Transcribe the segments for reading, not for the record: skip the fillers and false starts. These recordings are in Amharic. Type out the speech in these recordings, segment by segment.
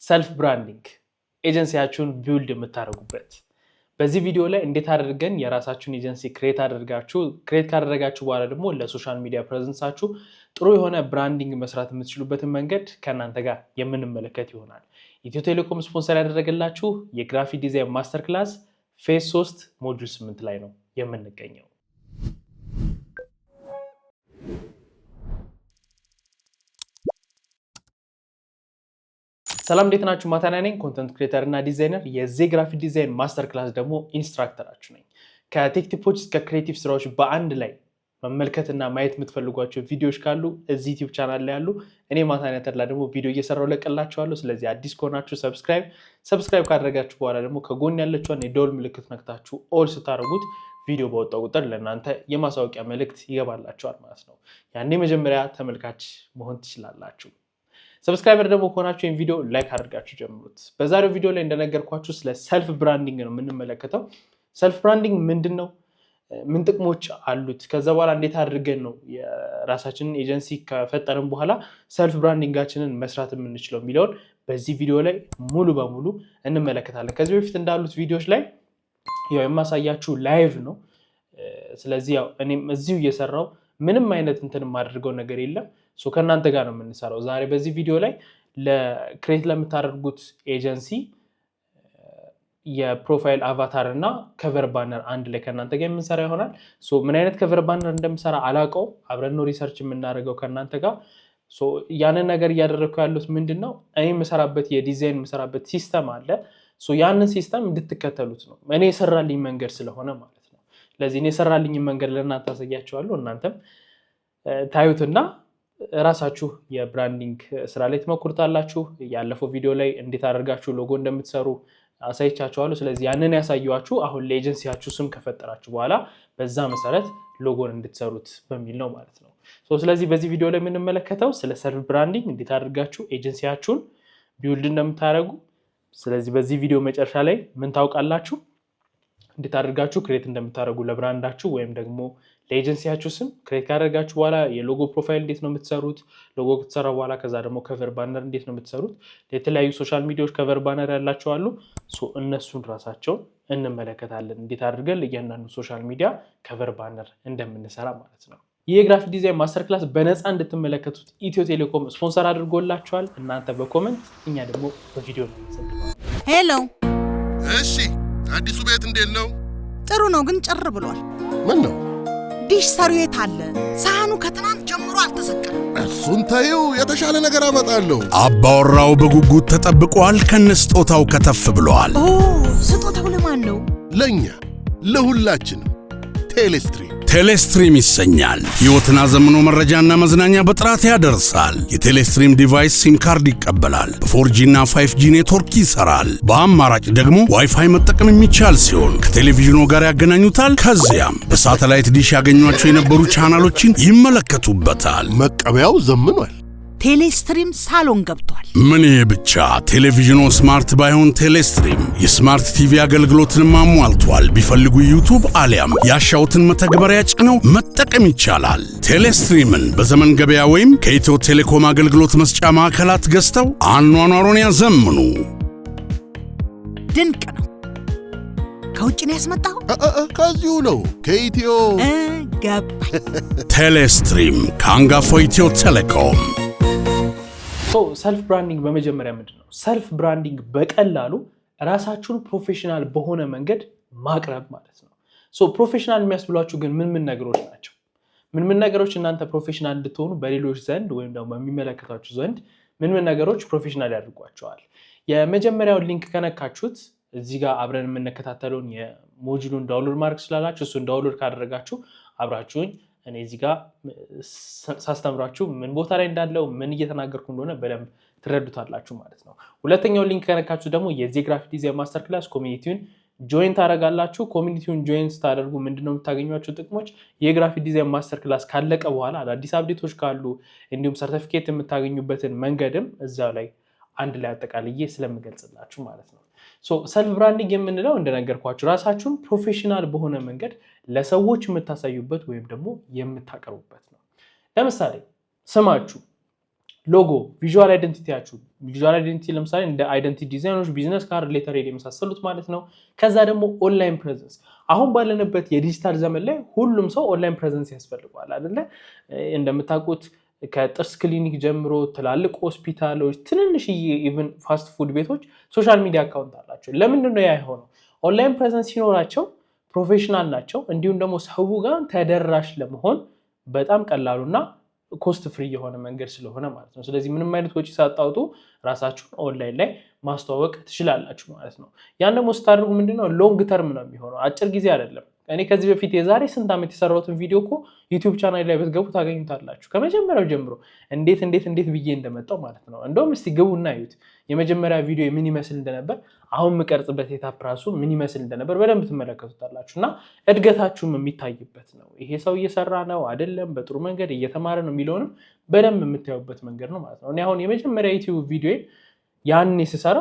ሰልፍ ብራንዲንግ ኤጀንሲያችሁን ቢልድ የምታደርጉበት። በዚህ ቪዲዮ ላይ እንዴት አድርገን የራሳችሁን ኤጀንሲ ክሬት ካደረጋችሁ በኋላ ደግሞ ለሶሻል ሚዲያ ፕሬዘንሳችሁ ጥሩ የሆነ ብራንዲንግ መስራት የምትችሉበትን መንገድ ከእናንተ ጋር የምንመለከት ይሆናል። ኢትዮ ቴሌኮም ስፖንሰር ያደረገላችሁ የግራፊክ ዲዛይን ማስተር ክላስ ፌዝ 3 ሞጁል 8 ላይ ነው የምንገኘው። ሰላም እንዴት ናችሁ? ማታና ነኝ፣ ኮንተንት ክሬተር እና ዲዛይነር። የዚህ ግራፊክ ዲዛይን ማስተር ክላስ ደግሞ ኢንስትራክተራችሁ ነኝ። ከቴክ ቲፖች እስከ ክሬቲቭ ስራዎች በአንድ ላይ መመልከትና ማየት የምትፈልጓቸው ቪዲዮዎች ካሉ እዚህ ዩቲዩብ ቻናል ላይ ያሉ። እኔ ማታና ተድላ ደግሞ ቪዲዮ እየሰራው ለቀላችኋለሁ። ስለዚህ አዲስ ከሆናችሁ ሰብስክራይብ ካደረጋችሁ በኋላ ደግሞ ከጎን ያለችውን የደወል ምልክት ነክታችሁ ኦል ስታደርጉት ቪዲዮ በወጣው ቁጥር ለእናንተ የማሳወቂያ መልእክት ይገባላችኋል ማለት ነው። ያኔ መጀመሪያ ተመልካች መሆን ትችላላችሁ። ሰብስክራይበር ደግሞ ከሆናችሁ ይህን ቪዲዮ ላይክ አድርጋችሁ ጀምሩት። በዛሬው ቪዲዮ ላይ እንደነገርኳችሁ ስለ ሰልፍ ብራንዲንግ ነው የምንመለከተው። ሰልፍ ብራንዲንግ ምንድን ነው? ምን ጥቅሞች አሉት? ከዛ በኋላ እንዴት አድርገን ነው የራሳችንን ኤጀንሲ ከፈጠርን በኋላ ሰልፍ ብራንዲንጋችንን መስራት የምንችለው የሚለውን በዚህ ቪዲዮ ላይ ሙሉ በሙሉ እንመለከታለን። ከዚህ በፊት እንዳሉት ቪዲዮዎች ላይ ያው የማሳያችሁ ላይቭ ነው። ስለዚህ ያው እኔም እዚሁ እየሰራው ምንም አይነት እንትን የማደርገው ነገር የለም። ከእናንተ ጋር ነው የምንሰራው። ዛሬ በዚህ ቪዲዮ ላይ ለክሬት ለምታደርጉት ኤጀንሲ የፕሮፋይል አቫታር እና ከቨር ባነር አንድ ላይ ከእናንተ ጋር የምንሰራ ይሆናል። ምን አይነት ከቨር ባነር እንደምሰራ አላውቀው፣ አብረን ነው ሪሰርች የምናደርገው ከእናንተ ጋር። ያንን ነገር እያደረግኩ ያሉት ምንድን ነው፣ እኔ የምሰራበት የዲዛይን የምሰራበት ሲስተም አለ። ያንን ሲስተም እንድትከተሉት ነው፣ እኔ የሰራልኝ መንገድ ስለሆነ ማለት ነው። ስለዚህ እኔ የሰራልኝ መንገድ ለእናንተ አሳያቸዋለሁ። እናንተም ታዩትና ራሳችሁ የብራንዲንግ ስራ ላይ ትሞክሩታላችሁ። ያለፈው ቪዲዮ ላይ እንዴት አድርጋችሁ ሎጎ እንደምትሰሩ አሳይቻችኋለሁ። ስለዚህ ያንን ያሳየኋችሁ አሁን ለኤጀንሲያችሁ ስም ከፈጠራችሁ በኋላ በዛ መሰረት ሎጎን እንድትሰሩት በሚል ነው ማለት ነው። ስለዚህ በዚህ ቪዲዮ ላይ የምንመለከተው ስለ ሰልፍ ብራንዲንግ እንዴት አድርጋችሁ ኤጀንሲያችሁን ቢውልድ እንደምታደርጉ። ስለዚህ በዚህ ቪዲዮ መጨረሻ ላይ ምን ታውቃላችሁ፣ እንዴት አድርጋችሁ ክሬት እንደምታደርጉ ለብራንዳችሁ ወይም ደግሞ ለኤጀንሲያችሁ ስም ክሬት ካደረጋችሁ በኋላ የሎጎ ፕሮፋይል እንዴት ነው የምትሰሩት፣ ሎጎ ከተሰራ በኋላ ከዛ ደግሞ ከቨር ባነር እንዴት ነው የምትሰሩት። የተለያዩ ሶሻል ሚዲያዎች ከቨር ባነር ያላቸው አሉ። እነሱን ራሳቸውን እንመለከታለን፣ እንዴት አድርገን ለእያንዳንዱ ሶሻል ሚዲያ ከቨር ባነር እንደምንሰራ ማለት ነው። ይህ የግራፊክ ዲዛይን ማስተር ክላስ በነፃ እንድትመለከቱት ኢትዮ ቴሌኮም ስፖንሰር አድርጎላችኋል። እናንተ በኮመንት እኛ ደግሞ በቪዲዮ ነው የምንሰግነው። ሄሎ፣ እሺ፣ አዲሱ ቤት እንዴት ነው? ጥሩ ነው፣ ግን ጭር ብሏል። ምን ነው? ዲሽ ሰሪው የት አለ? ሳህኑ ከትናንት ጀምሮ አልተሰቀለም። እሱን ተይው፣ የተሻለ ነገር አመጣለሁ። አባወራው በጉጉት ተጠብቋል። ከነስጦታው ከተፍ ብሏል። ስጦታው ለማን ነው? ለኛ ለሁላችንም። ቴሌስትሪም ይሰኛል። ሕይወትን አዘምኖ መረጃና መዝናኛ በጥራት ያደርሳል። የቴሌስትሪም ዲቫይስ ሲም ካርድ ይቀበላል። በ4G እና 5G ኔትወርክ ይሰራል። በአማራጭ ደግሞ ዋይፋይ መጠቀም የሚቻል ሲሆን ከቴሌቪዥኑ ጋር ያገናኙታል። ከዚያም በሳተላይት ዲሽ ያገኟቸው የነበሩ ቻናሎችን ይመለከቱበታል። መቀበያው ዘምኗል። ቴሌስትሪም ሳሎን ገብቷል። ምን ይሄ ብቻ! ቴሌቪዥኑ ስማርት ባይሆን ቴሌስትሪም የስማርት ቲቪ አገልግሎትን አሟልቷል። ቢፈልጉ ዩቲዩብ አሊያም ያሻውትን መተግበሪያ ጭነው መጠቀም ይቻላል። ቴሌስትሪምን በዘመን ገበያ ወይም ከኢትዮ ቴሌኮም አገልግሎት መስጫ ማዕከላት ገዝተው አኗኗሮን ያዘምኑ። ድንቅ ነው። ከውጭ ነው ያስመጣው? ከዚሁ ነው፣ ከኢትዮ ገባኝ። ቴሌስትሪም ከአንጋፋው ኢትዮ ቴሌኮም። ሰልፍ ብራንዲንግ በመጀመሪያ ምንድን ነው? ሰልፍ ብራንዲንግ በቀላሉ ራሳችሁን ፕሮፌሽናል በሆነ መንገድ ማቅረብ ማለት ነው። ፕሮፌሽናል የሚያስብሏችሁ ግን ምን ነገሮች ናቸው? ምን ነገሮች እናንተ ፕሮፌሽናል እንድትሆኑ በሌሎች ዘንድ ወይም ደግሞ በሚመለከታችሁ ዘንድ ምን ነገሮች ፕሮፌሽናል ያደርጓቸዋል? የመጀመሪያውን ሊንክ ከነካችሁት እዚህ ጋር አብረን የምንከታተለውን የሞጁሉን ዳውንሎድ ማድረግ ስላላችሁ እሱን ዳውንሎድ ካደረጋችሁ አብራችሁኝ እኔ እዚህ ጋር ሳስተምራችሁ ምን ቦታ ላይ እንዳለው ምን እየተናገርኩ እንደሆነ በደንብ ትረዱታላችሁ ማለት ነው። ሁለተኛው ሊንክ ከነካችሁ ደግሞ የዚህ ግራፊክ ዲዛይን ማስተር ክላስ ኮሚኒቲውን ጆይን ታደርጋላችሁ። ኮሚኒቲውን ጆይን ስታደርጉ ምንድነው የምታገኟቸው ጥቅሞች? የግራፊክ ዲዛይን ማስተር ክላስ ካለቀ በኋላ አዳዲስ አፕዴቶች ካሉ እንዲሁም ሰርቲፊኬት የምታገኙበትን መንገድም እዛው ላይ አንድ ላይ አጠቃልዬ ስለምገልጽላችሁ ማለት ነው። ሰልፍ ብራንዲንግ የምንለው እንደነገርኳችሁ ራሳችሁን ፕሮፌሽናል በሆነ መንገድ ለሰዎች የምታሳዩበት ወይም ደግሞ የምታቀርቡበት ነው። ለምሳሌ ስማችሁ ሎጎ ቪዥዋል አይደንቲቲያችሁ ቪዥዋል አይደንቲቲ ለምሳሌ እንደ አይደንቲቲ ዲዛይኖች ቢዝነስ ካርድ ሌተር የመሳሰሉት ማለት ነው ከዛ ደግሞ ኦንላይን ፕሬዘንስ አሁን ባለንበት የዲጂታል ዘመን ላይ ሁሉም ሰው ኦንላይን ፕሬዘንስ ያስፈልገዋል አይደለ እንደምታውቁት ከጥርስ ክሊኒክ ጀምሮ ትላልቅ ሆስፒታሎች ትንንሽ ኢቭን ፋስት ፉድ ቤቶች ሶሻል ሚዲያ አካውንት አላቸው ለምንድን ነው ያ የሆነው ኦንላይን ፕሬዘንስ ሲኖራቸው ፕሮፌሽናል ናቸው እንዲሁም ደግሞ ሰው ጋር ተደራሽ ለመሆን በጣም ቀላሉና ኮስት ፍሪ የሆነ መንገድ ስለሆነ ማለት ነው ስለዚህ ምንም አይነት ወጪ ሳታወጡ ራሳችሁን ኦንላይን ላይ ማስተዋወቅ ትችላላችሁ ማለት ነው ያን ደግሞ ስታደርጉ ምንድነው ሎንግ ተርም ነው የሚሆነው አጭር ጊዜ አይደለም እኔ ከዚህ በፊት የዛሬ ስንት ዓመት የሰራሁትን ቪዲዮ እኮ YouTube ቻናል ላይ ብትገቡ ታገኙታላችሁ ከመጀመሪያው ጀምሮ እንዴት ብዬ እንደመጣው ማለት ነው እንደውም እስቲ ግቡና እዩት የመጀመሪያ ቪዲዮ ምን ይመስል እንደነበር አሁን መቀርጽበት ኤታፕ ራሱ ምን ይመስል እንደነበር በደንብ ትመለከቱታላችሁና እድገታችሁም የሚታይበት ነው ይሄ ሰው እየሰራ ነው አይደለም በጥሩ መንገድ እየተማረ ነው የሚለውንም በደንብ የምታዩበት መንገድ ነው ማለት ነው እኔ አሁን የመጀመሪያ YouTube ቪዲዮ ያኔ ስሰራ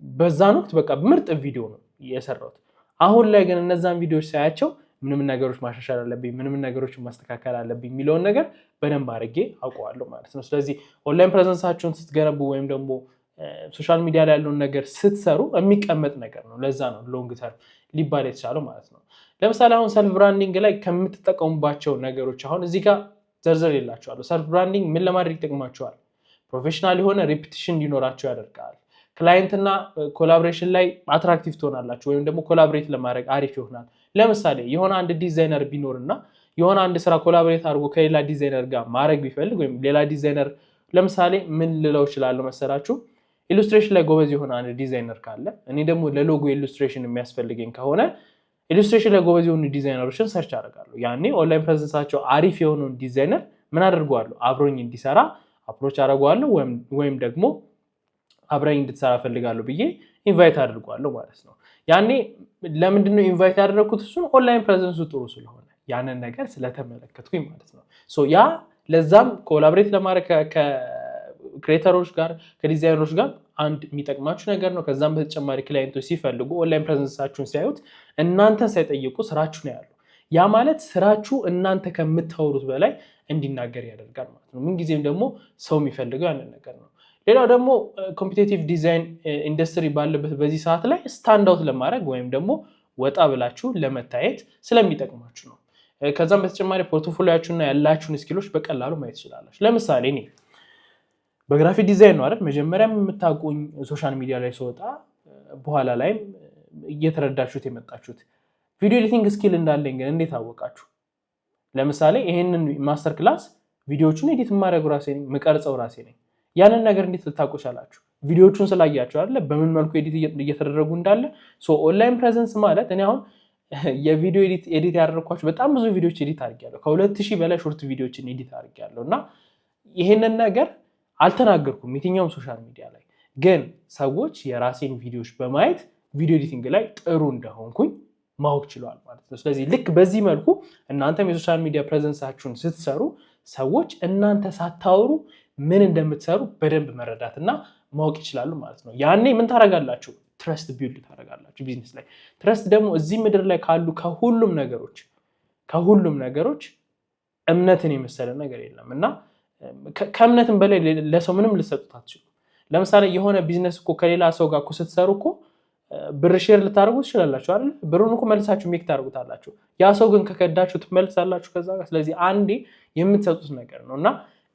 በዛን ወቅት በቃ ምርጥ ቪዲዮ ነው የሰራሁት አሁን ላይ ግን እነዛን ቪዲዮዎች ሳያቸው ምንም ነገሮች ማሻሻል አለብኝ ምንም ነገሮች ማስተካከል አለብኝ የሚለውን ነገር በደንብ አድርጌ አውቀዋለሁ ማለት ነው ስለዚህ ኦንላይን ፕሬዘንሳችሁን ስትገነቡ ወይም ደግሞ ሶሻል ሚዲያ ላይ ያለውን ነገር ስትሰሩ የሚቀመጥ ነገር ነው ለዛ ነው ሎንግ ተርም ሊባል የተቻለው ማለት ነው ለምሳሌ አሁን ሰልፍ ብራንዲንግ ላይ ከምትጠቀሙባቸው ነገሮች አሁን እዚህ ጋር ዘርዘር ይላችኋለሁ ሰልፍ ብራንዲንግ ምን ለማድረግ ይጠቅማችኋል ፕሮፌሽናል የሆነ ሬፒቲሽን እንዲኖራቸው ያደርጋል ክላይንት እና ኮላቦሬሽን ላይ አትራክቲቭ ትሆናላችሁ ወይም ደግሞ ኮላቦሬት ለማድረግ አሪፍ ይሆናል ለምሳሌ የሆነ አንድ ዲዛይነር ቢኖርና የሆነ አንድ ስራ ኮላቦሬት አድርጎ ከሌላ ዲዛይነር ጋር ማድረግ ቢፈልግ ወይም ሌላ ዲዛይነር ለምሳሌ ምን ልለው እችላለሁ መሰላችሁ ኢሉስትሬሽን ላይ ጎበዝ የሆነ አንድ ዲዛይነር ካለ እኔ ደግሞ ለሎጎ ኢሉስትሬሽን የሚያስፈልገኝ ከሆነ ኢሉስትሬሽን ላይ ጎበዝ የሆኑ ዲዛይነሮችን ሰርች አደርጋለሁ ያኔ ኦንላይን ፕሬዘንሳቸው አሪፍ የሆነውን ዲዛይነር ምን አደርገዋለሁ አብሮኝ እንዲሰራ አፕሮች አደርገዋለሁ ወይም ደግሞ አብረኝ እንድትሰራ ፈልጋለሁ ብዬ ኢንቫይት አድርጓለሁ ማለት ነው ያኔ ለምንድነው ኢንቫይት ያደረኩት እሱን ኦንላይን ፕሬዘንሱ ጥሩ ስለሆነ ያንን ነገር ስለተመለከትኩኝ ማለት ነው ያ ለዛም ኮላቦሬት ለማድረግ ከክሬተሮች ጋር ከዲዛይነሮች ጋር አንድ የሚጠቅማችሁ ነገር ነው ከዛም በተጨማሪ ክላይንቶች ሲፈልጉ ኦንላይን ፕሬዘንሳችሁን ሲያዩት እናንተን ሳይጠይቁ ስራችሁ ነው ያሉ ያ ማለት ስራችሁ እናንተ ከምታወሩት በላይ እንዲናገር ያደርጋል ማለት ነው ምንጊዜም ደግሞ ሰው የሚፈልገው ያንን ነገር ነው ሌላው ደግሞ ኮምፒቲቲቭ ዲዛይን ኢንዱስትሪ ባለበት በዚህ ሰዓት ላይ ስታንድ አውት ለማድረግ ወይም ደግሞ ወጣ ብላችሁ ለመታየት ስለሚጠቅማችሁ ነው ከዛም በተጨማሪ ፖርትፎሊዮአችሁና ያላችሁን ስኪሎች በቀላሉ ማየት ትችላላችሁ ለምሳሌ እኔ በግራፊክ ዲዛይን ነው አይደል መጀመሪያም የምታውቁኝ ሶሻል ሚዲያ ላይ ስወጣ በኋላ ላይም እየተረዳችሁት የመጣችሁት ቪዲዮ ኤዲቲንግ ስኪል እንዳለኝ ግን እንዴት አወቃችሁ ለምሳሌ ይሄንን ማስተር ክላስ ቪዲዮዎቹን ኤዲት ማድረግ ራሴ ነኝ መቀርጸው ራሴ ነኝ ያንን ነገር እንዴት ልታውቁ ቻላችሁ ቪዲዮዎቹን ስላያችሁ አይደል በምን መልኩ ኤዲት እየተደረጉ እንዳለ ኦንላይን ፕሬዘንስ ማለት እኔ አሁን የቪዲዮ ኤዲት ያደረኳችሁ በጣም ብዙ ቪዲዮዎች ኤዲት አድርጌያለሁ ከ2000 በላይ ሾርት ቪዲዮዎችን ኤዲት አድርጌያለሁ እና ይሄንን ነገር አልተናገርኩም የትኛውም ሶሻል ሚዲያ ላይ ግን ሰዎች የራሴን ቪዲዮዎች በማየት ቪዲዮ ኤዲቲንግ ላይ ጥሩ እንደሆንኩኝ ማወቅ ችሏል ማለት ነው ስለዚህ ልክ በዚህ መልኩ እናንተም የሶሻል ሚዲያ ፕሬዘንሳችሁን ስትሰሩ ሰዎች እናንተ ሳታወሩ ምን እንደምትሰሩ በደንብ መረዳትና ማወቅ ይችላሉ ማለት ነው ያኔ ምን ታረጋላችሁ ትረስት ቢልድ ታረጋላችሁ ቢዝነስ ላይ ትረስት ደግሞ እዚህ ምድር ላይ ካሉ ከሁሉም ነገሮች እምነትን የመሰለ ነገር የለም እና ከእምነትም በላይ ለሰው ምንም ልትሰጡት አትችሉ ለምሳሌ የሆነ ቢዝነስ እኮ ከሌላ ሰው ጋር እኮ ስትሰሩ እኮ ብር ሼር ልታደርጉ ትችላላችሁ አይደል ብሩን እኮ መልሳችሁ ሜክ ታደርጉታላችሁ ያ ሰው ግን ከከዳችሁ ትመልሳላችሁ ከዛ ጋር ስለዚህ አንዴ የምትሰጡት ነገር ነውና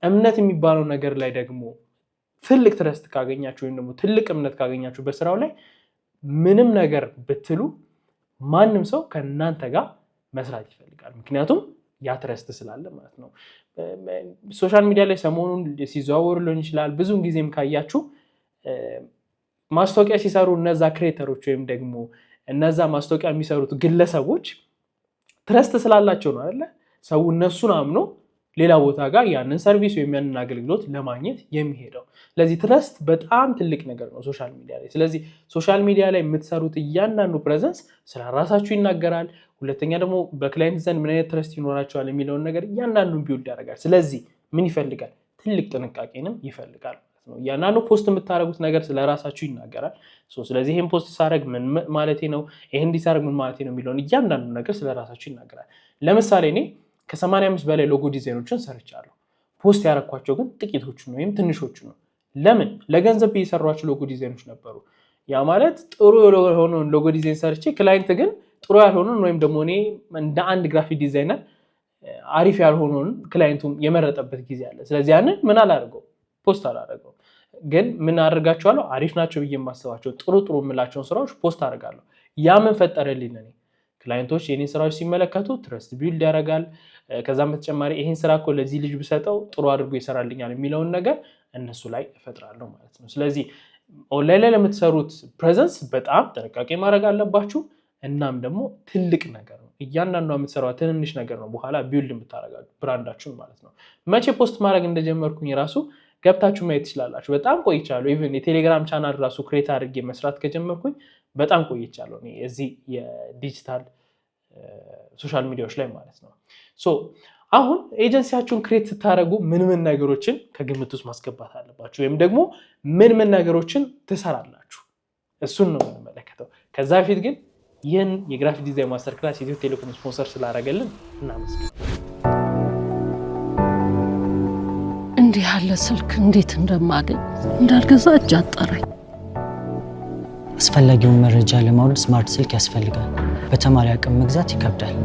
እምነት የሚባለው ነገር ላይ ደግሞ ትልቅ ትረስት ካገኛችሁ ወይም ደግሞ ትልቅ እምነት ካገኛችሁ በስራው ላይ ምንም ነገር ብትሉ ማንም ሰው ከእናንተ ጋር መስራት ይፈልጋል ምክንያቱም ያ ትረስት ስላለ ማለት ነው ሶሻል ሚዲያ ላይ ሰሞኑን ሲዘዋወሩ ሊሆን ይችላል ብዙም ጊዜም ካያችሁ ማስታወቂያ ሲሰሩ እነዛ ክሬተሮች ወይም ደግሞ እነዛ ማስታወቂያ የሚሰሩት ግለሰቦች ትረስት ስላላቸው ነው አይደል ሰው እነሱን አምኖ ሌላ ቦታ ጋር ያንን ሰርቪስ ወይም ያንን አገልግሎት ለማግኘት የሚሄደው ስለዚህ ትረስት በጣም ትልቅ ነገር ነው ሶሻል ሚዲያ ላይ ስለዚህ ሶሻል ሚዲያ ላይ የምትሰሩት እያንዳንዱ ፕሬዘንስ ስለራሳችሁ ይናገራል ሁለተኛ ደግሞ በክላይንት ዘንድ ምን አይነት ትረስት ይኖራቸዋል የሚለውን ነገር እያንዳንዱን ቢውልድ ያደርጋል ስለዚህ ምን ይፈልጋል ትልቅ ጥንቃቄንም ይፈልጋል ነው ያንኑ ፖስት የምታረጉት ነገር ስለራሳችሁ ይናገራል ስለዚህ ይሄን ፖስት ሳረግ ምን ማለቴ ነው ይሄን ዲሳረግ ምን ማለቴ ነው የሚለውን እያንዳንዱ ነገር ስለራሳችሁ ይናገራል ለምሳሌ እኔ ከ85 በላይ ሎጎ ዲዛይኖችን ሰርቻለሁ ፖስት ያረኳቸው ግን ጥቂቶቹ ነው ወይም ትንሾቹ ነው። ለምን ለገንዘብ እየሰሯቸው ሎጎ ዲዛይኖች ነበሩ። ያ ማለት ጥሩ የሆነውን ሎጎ ዲዛይን ሰርቼ ክላይንት ግን ጥሩ ያልሆነውን ወይም ደግሞ እኔ እንደ አንድ ግራፊክ ዲዛይነር አሪፍ ያልሆነውን ክላይንቱም የመረጠበት ጊዜ አለ። ስለዚህ ያንን ምን አላደርገው ፖስት አላደርገው፣ ግን ምን አደርጋቸዋለሁ አሪፍ ናቸው ብዬ የማስባቸው ጥሩ የምላቸውን ስራዎች ፖስት አደርጋለሁ። ያ ምን ፈጠረልኝ እኔ ክላይንቶች የኔን ስራዎች ሲመለከቱ ትረስት ቢልድ ያደርጋል። ከዛም በተጨማሪ ይሄን ስራ እኮ ለዚህ ልጅ ብሰጠው ጥሩ አድርጎ ይሰራልኛል የሚለውን ነገር እነሱ ላይ እፈጥራለሁ ማለት ነው። ስለዚህ ኦንላይን ላይ ለምትሰሩት ፕሬዘንስ በጣም ጥንቃቄ ማድረግ አለባችሁ። እናም ደግሞ ትልቅ ነገር ነው እያንዳንዱ የምትሰራው ትንንሽ ነገር ነው በኋላ ቢልድ የምታረጋጉ ብራንዳችሁን ማለት ነው። መቼ ፖስት ማድረግ እንደጀመርኩኝ ራሱ ገብታችሁ ማየት ትችላላችሁ። በጣም ቆይቻለሁ። ኢቭን የቴሌግራም ቻናል ራሱ ክሬት አድርጌ መስራት ከጀመርኩኝ በጣም ቆይቻለሁ እኔ እዚህ የዲጂታል ሶሻል ሚዲያዎች ላይ ማለት ነው። ሶ አሁን ኤጀንሲያችሁን ክሬት ስታደርጉ ምን ነገሮችን ከግምት ውስጥ ማስገባት አለባችሁ ወይም ደግሞ ምን ነገሮችን ትሰራላችሁ እሱን ነው የምንመለከተው። ከዛ በፊት ግን ይህን የግራፊክ ዲዛይን ማስተር ክላስ ኢትዮ ቴሌኮም ስፖንሰር ስላደረገልን እናመሰግናለን። እንዲህ ያለ ስልክ እንዴት እንደማገኝ እንዳልገዛ እጅ አጠረኝ። አስፈላጊውን መረጃ ለማውረድ ስማርት ስልክ ያስፈልጋል። በተማሪ አቅም መግዛት ይከብዳል።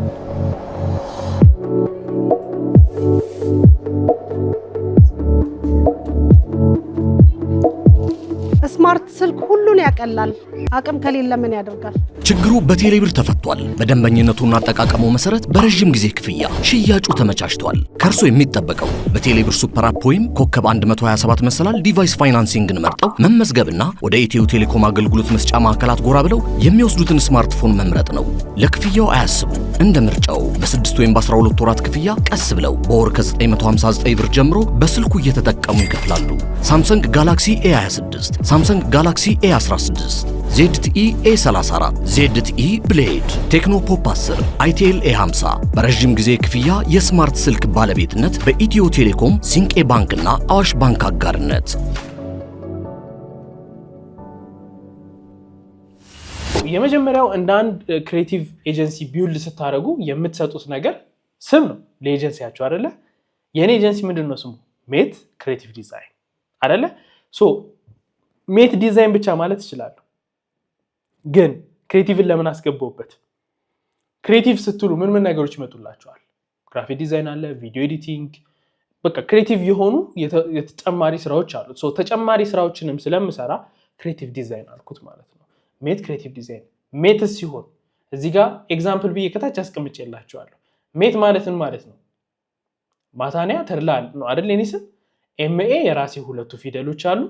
ስማርት ስልክ ሁሉን ያቀላል። አቅም ከሌለ ምን ያደርጋል? ችግሩ በቴሌብር ተፈቷል። በደንበኝነቱና አጠቃቀሙ መሰረት በረጅም ጊዜ ክፍያ ሽያጩ ተመቻችቷል። ከእርሶ የሚጠበቀው በቴሌብር ሱፐር አፕ ወይም ኮከብ 127 መሰላል ዲቫይስ ፋይናንሲንግን መርጠው መመዝገብና ወደ ኢትዮ ቴሌኮም አገልግሎት መስጫ ማዕከላት ጎራ ብለው የሚወስዱትን ስማርትፎን መምረጥ ነው። ለክፍያው አያስቡ። እንደ ምርጫው በ6 ወይም በ12 ወራት ክፍያ ቀስ ብለው በወር ከ959 ብር ጀምሮ በስልኩ እየተጠቀሙ ይከፍላሉ። ሳምሰንግ ጋላክሲ A26፣ ሳምሰንግ ጋላክሲ A16፣ ZTE A34፣ ZTE ብሌድ፣ ቴክኖ ፖፕ 10፣ አይቴል A50 በረጅም ጊዜ ክፍያ የስማርት ስልክ ባለቤትነት በኢትዮ ቴሌኮም፣ ሲንቄ ባንክና አዋሽ ባንክ አጋርነት። የመጀመሪያው እንደ አንድ ክሬቲቭ ኤጀንሲ ቢውልድ ስታደርጉ የምትሰጡት ነገር ስም ነው ለኤጀንሲያችሁ አይደለ? የኔ ኤጀንሲ ምንድነው ስሙ? ሜት ክሬቲቭ ዲዛይን አይደለ? ሶ ሜት ዲዛይን ብቻ ማለት ይችላል። ግን ክሬቲቭን ለምን አስገባውበት? ክሬቲቭ ስትሉ ምን ነገሮች ይመጡላችኋል? ግራፊክ ዲዛይን አለ፣ ቪዲዮ ኤዲቲንግ፣ በቃ ክሬቲቭ የሆኑ የተጨማሪ ስራዎች አሉት። ሶ ተጨማሪ ስራዎችንም ስለምሰራ ክሬቲቭ ዲዛይን አልኩት ማለት ነው። ሜት ክሬቲቭ ዲዛይን ሜት ሲሆን እዚህ ጋር ኤግዛምፕል ብዬ ከታች አስቀምጬላችኋለሁ። ሜት ማለትን ማለት ነው ማታንያ ተድላ ነው አይደል? የኔ ስም ኤምኤ የራሴ 2 ፊደሎች አሉ።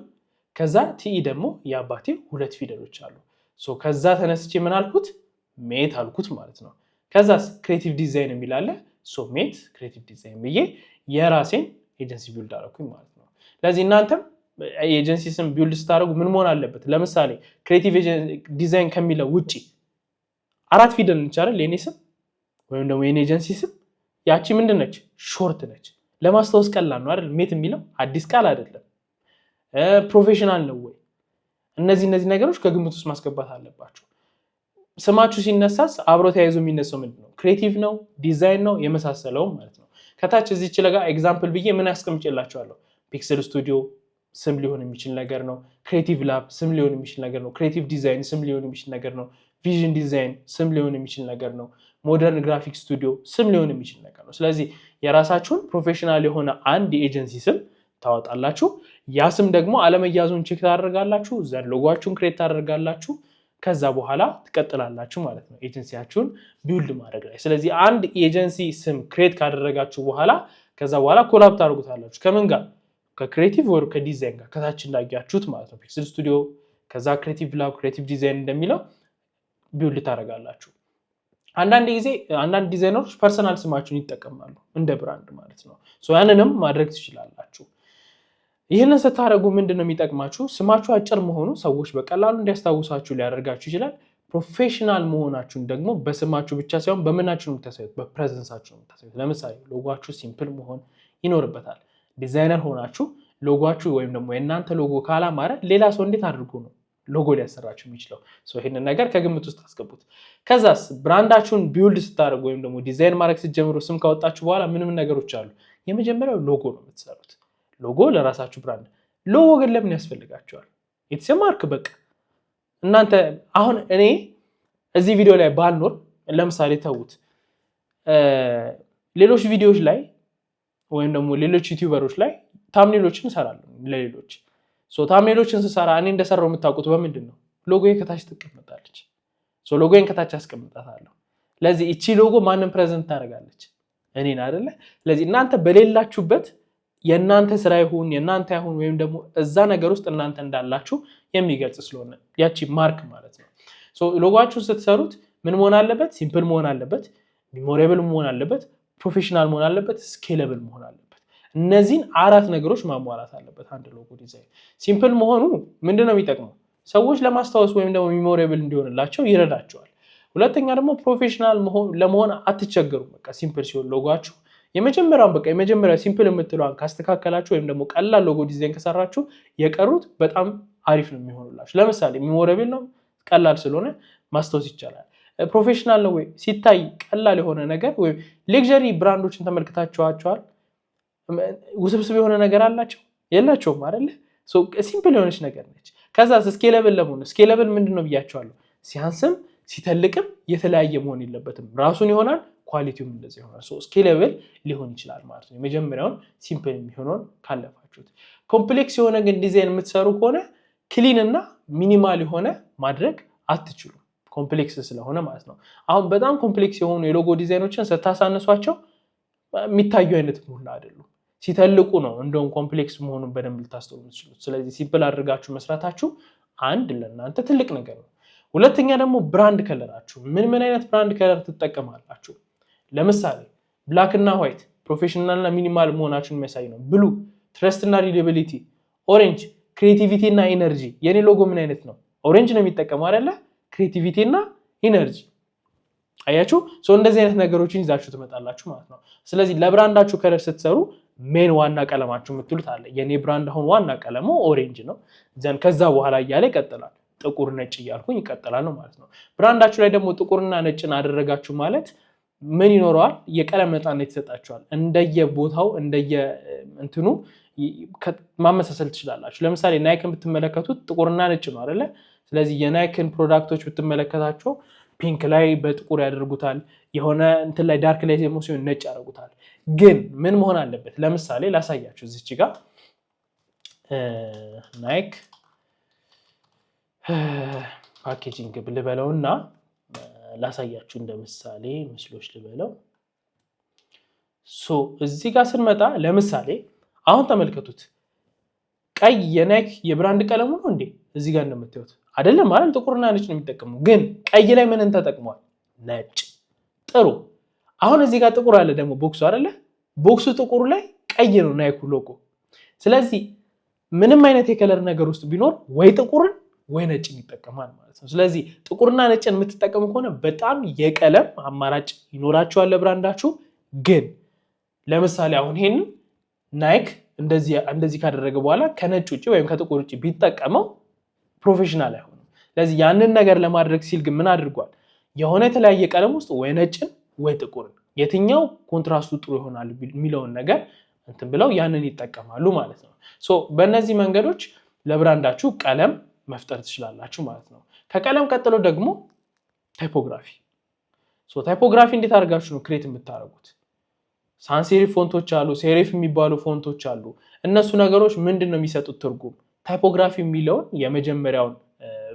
ከዛ ቲኢ ደግሞ የአባቴ 2 ፊደሎች አሉ። ሶ ከዛ ተነስቼ ምን አልኩት? ሜት አልኩት ማለት ነው። ከዛስ ክሬቲቭ ዲዛይን የሚላለ ሶ ሜት ክሬቲቭ ዲዛይን ብዬ የራሴን ኤጀንሲ ቢልድ አደረኩኝ ማለት ነው። ለዚህ እናንተም ኤጀንሲ ስም ቢልድ ስታደርጉ ምን መሆን አለበት? ለምሳሌ ክሬቲቭ ዲዛይን ከሚለው ውጪ 4 ፊደል እንቻላል የኔ ስም ወይም ደግሞ የኔ ኤጀንሲ ስም። ያቺ ምንድነች? ሾርት ነች። ለማስታወስ ቀላል ነው አይደል? ሜት የሚለው አዲስ ቃል አይደለም። ፕሮፌሽናል ነው ወይ? እነዚህ ነገሮች ከግምት ውስጥ ማስገባት አለባቸው። ስማችሁ ሲነሳስ አብሮ ተያይዞ የሚነሳው ምንድነው? ክሬቲቭ ነው፣ ዲዛይን ነው፣ የመሳሰለው ማለት ነው። ከታች እዚች ለጋ ኤግዛምፕል ብዬ ምን ያስቀምጬላችኋለሁ? ፒክሰል ስቱዲዮ ስም ሊሆን የሚችል ነገር ነው። ክሬቲቭ ላብ ስም ሊሆን የሚችል ነገር ነው። ክሬቲቭ ዲዛይን ስም ሊሆን የሚችል ነገር ነው። ቪዥን ዲዛይን ስም ሊሆን የሚችል ነገር ነው። ሞደርን ግራፊክ ስቱዲዮ ስም ሊሆን የሚችል ነገር ነው። ስለዚህ የራሳችሁን ፕሮፌሽናል የሆነ አንድ የኤጀንሲ ስም ታወጣላችሁ። ያ ስም ደግሞ አለመያዙን ቼክ ታደርጋላችሁ። ዘን ሎጓችሁን ክሬት ታደርጋላችሁ። ከዛ በኋላ ትቀጥላላችሁ ማለት ነው ኤጀንሲያችሁን ቢውልድ ማድረግ ላይ። ስለዚህ አንድ ኤጀንሲ ስም ክሬት ካደረጋችሁ በኋላ ከዛ በኋላ ኮላብ ታደርጉታላችሁ። ከምን ጋር? ከክሬቲቭ ወር ከዲዛይን ጋር ከታች እንዳያችሁት ማለት ነው። ፒክሰል ስቱዲዮ ከዛ ክሬቲቭ ላብ ክሬቲቭ ዲዛይን እንደሚለው ቢውልድ ታደርጋላችሁ። አንዳንድ ጊዜ አንዳንድ ዲዛይነሮች ፐርሰናል ስማችሁን ይጠቀማሉ እንደ ብራንድ ማለት ነው። ሶ ያንንም ማድረግ ትችላላችሁ። ይህንን ስታደርጉ ምንድነው የሚጠቅማችሁ? ስማችሁ አጭር መሆኑ ሰዎች በቀላሉ እንዲያስታውሳችሁ ሊያደርጋችሁ ይችላል። ፕሮፌሽናል መሆናችሁን ደግሞ በስማችሁ ብቻ ሳይሆን በምናችሁ ነው የምታሳዩት፣ በፕሬዘንሳችሁ ነው የምታሳዩት። ለምሳሌ ሎጓችሁ ሲምፕል መሆን ይኖርበታል። ዲዛይነር ሆናችሁ ሎጓችሁ ወይም ደግሞ የእናንተ ሎጎ ካላማረ ሌላ ሰው እንዴት አድርጎ ነው ሎጎ ሊያሰራችሁ የሚችለው? ይህንን ነገር ከግምት ውስጥ አስገቡት። ከዛስ ብራንዳችሁን ቢውልድ ስታደርጉ ወይም ደግሞ ዲዛይን ማድረግ ስትጀምሩ ስም ካወጣችሁ በኋላ ምንም ነገሮች አሉ የመጀመሪያው ሎጎ ነው የምትሰሩት። ሎጎ ለራሳችሁ ብራንድ። ሎጎ ግን ለምን ያስፈልጋቸዋል? የተሰማርክ በቃ እናንተ አሁን እኔ እዚህ ቪዲዮ ላይ ባልኖር ለምሳሌ ተውት ሌሎች ቪዲዮዎች ላይ ወይም ደግሞ ሌሎች ዩቲዩበሮች ላይ ታምኔሎችን እሰራለሁ ለሌሎች ታምኔሎችን ስሰራ እኔ እንደሰራው የምታውቁት በምንድን ነው? ሎጎዬ ከታች ትቀመጣለች። ሎጎዬን ከታች አስቀምጣታለሁ። ለዚህ እቺ ሎጎ ማንን ፕሬዘንት ታደርጋለች? እኔን አይደለ? ስለዚህ እናንተ በሌላችሁበት የእናንተ ስራ ይሁን የእናንተ ይሁን ወይም ደግሞ እዛ ነገር ውስጥ እናንተ እንዳላችሁ የሚገልጽ ስለሆነ ያቺ ማርክ ማለት ነው። ሎጎአችሁን ስትሰሩት ምን መሆን አለበት? ሲምፕል መሆን አለበት፣ ሚሞሬብል መሆን አለበት፣ ፕሮፌሽናል መሆን አለበት፣ ስኬለብል መሆን አለበት። እነዚህን 4 ነገሮች ማሟላት አለበት አንድ ሎጎ ዲዛይን። ሲምፕል መሆኑ ምንድነው የሚጠቅመው? ሰዎች ለማስታወስ ወይም ደግሞ ሚሞሬብል እንዲሆንላቸው ይረዳቸዋል። ሁለተኛ ደግሞ ፕሮፌሽናል ለመሆን አትቸገሩም። በቃ ሲምፕል ሲሆን ሎጎአችሁ የመጀመሪያ ሲምፕል የምትለዋን ካስተካከላችሁ ወይም ደግሞ ቀላል ሎጎ ዲዛይን ከሰራችሁ የቀሩት በጣም አሪፍ ነው የሚሆኑላችሁ። ለምሳሌ ሚሞሬብል ነው፣ ቀላል ስለሆነ ማስታወስ ይቻላል። ፕሮፌሽናል ነው ወይ ሲታይ ቀላል የሆነ ነገር ወይም ሌክዠሪ ብራንዶችን ተመልክታችኋቸዋል። ውስብስብ የሆነ ነገር አላቸው የላቸውም አይደለ? ሲምፕል የሆነች ነገር ነች። ከዛ ስኬለብል ለመሆን ስኬለብል ምንድነው ብያቸዋለሁ። ሲያንስም ሲተልቅም የተለያየ መሆን የለበትም። ራሱን ይሆናል፣ ኳሊቲውም እንደዚህ ይሆናል። ስኬለብል ሊሆን ይችላል ማለት ነው። የመጀመሪያውን ሲምፕል የሚሆነውን ካለፋችሁት። ኮምፕሌክስ የሆነ ግን ዲዛይን የምትሰሩ ከሆነ ክሊን እና ሚኒማል የሆነ ማድረግ አትችሉም፣ ኮምፕሌክስ ስለሆነ ማለት ነው። አሁን በጣም ኮምፕሌክስ የሆኑ የሎጎ ዲዛይኖችን ስታሳንሷቸው የሚታዩ አይነት ሙላ አይደሉም። ሲተልቁ ነው እንደውም ኮምፕሌክስ መሆኑን በደንብ ልታስተውሉ ትችሉት። ስለዚህ ሲምፕል አድርጋችሁ መስራታችሁ አንድ ለእናንተ ትልቅ ነገር ነው። ሁለተኛ ደግሞ ብራንድ ከለራችሁ ምን አይነት ብራንድ ከለር ትጠቀማላችሁ? ለምሳሌ ብላክ እና ዋይት ፕሮፌሽናል እና ሚኒማል መሆናችሁን የሚያሳይ ነው። ብሉ ትረስት እና ሪላያቢሊቲ፣ ኦሬንጅ ክሬቲቪቲ እና ኢነርጂ። የኔ ሎጎ ምን አይነት ነው? ኦሬንጅ ነው የሚጠቀመው አይደለ? ክሬቲቪቲ እና ኢነርጂ። አያችሁ? እንደዚህ አይነት ነገሮችን ይዛችሁ ትመጣላችሁ ማለት ነው። ስለዚህ ለብራንዳችሁ ከለር ስትሰሩ ሜን ዋና ቀለማችሁ የምትሉት አለ። የኔ ብራንድ አሁን ዋና ቀለሙ ኦሬንጅ ነው። ከዛ በኋላ እያለ ይቀጥላል። ጥቁር ነጭ እያልኩኝ ይቀጥላል ነው ማለት ነው። ብራንዳችሁ ላይ ደግሞ ጥቁርና ነጭን አደረጋችሁ ማለት ምን ይኖረዋል? የቀለም ነፃነት ይሰጣችኋል። እንደየቦታው እንደየእንትኑ ማመሳሰል ትችላላችሁ። ለምሳሌ ናይክን ብትመለከቱት ጥቁርና ነጭ ነው አይደለ? ስለዚህ የናይክን ፕሮዳክቶች ብትመለከታቸው ፒንክ ላይ በጥቁር ያደርጉታል፣ የሆነ እንትን ላይ ዳርክ ላይ ደግሞ ሲሆን ነጭ ያደርጉታል። ግን ምን መሆን አለበት? ለምሳሌ ላሳያችሁ። እዚች ጋር ናይክ ፓኬጂንግ ልበለውና ላሳያችሁ እንደ ምሳሌ ምስሎች ልበለው። እዚህ ጋር ስንመጣ ለምሳሌ አሁን ተመልከቱት። ቀይ የናይክ የብራንድ ቀለሙ ነው እንዴ? እዚህ ጋር እንደምታዩት አይደለም ማለት ጥቁርና ነጭ ነው የሚጠቀሙ። ግን ቀይ ላይ ምንን ተጠቅሟል? ነጭ። ጥሩ። አሁን እዚህ ጋር ጥቁር አለ ደግሞ ቦክሱ አይደለ? ቦክሱ ጥቁሩ ላይ ቀይ ነው ናይኩ ሎጎ። ስለዚህ ምንም አይነት የከለር ነገር ውስጥ ቢኖር ወይ ጥቁርን ወይ ነጭን ይጠቀማል ማለት ነው። ስለዚህ ጥቁርና ነጭን የምትጠቀሙ ከሆነ በጣም የቀለም አማራጭ ይኖራችኋል ለብራንዳችሁ። ግን ለምሳሌ አሁን ይሄን ናይክ እንደዚህ ካደረገ በኋላ ከነጭ ውጭ ወይም ከጥቁር ውጭ ቢጠቀመው ፕሮፌሽናል አይሆንም። ስለዚህ ያንን ነገር ለማድረግ ሲል ግን ምን አድርጓል? የሆነ የተለያየ ቀለም ውስጥ ወይ ነጭን ወይ ጥቁርን የትኛው ኮንትራስቱ ጥሩ ይሆናል የሚለውን ነገር እንትን ብለው ያንን ይጠቀማሉ ማለት ነው። በእነዚህ መንገዶች ለብራንዳችሁ ቀለም መፍጠር ትችላላችሁ ማለት ነው። ከቀለም ቀጥሎ ደግሞ ታይፖግራፊ። ታይፖግራፊ እንዴት አድርጋችሁ ነው ክሬት የምታደርጉት? ሳንስ ሴሪፍ ፎንቶች አሉ፣ ሴሪፍ የሚባሉ ፎንቶች አሉ። እነሱ ነገሮች ምንድን ነው የሚሰጡት ትርጉም? ታይፖግራፊ የሚለውን የመጀመሪያውን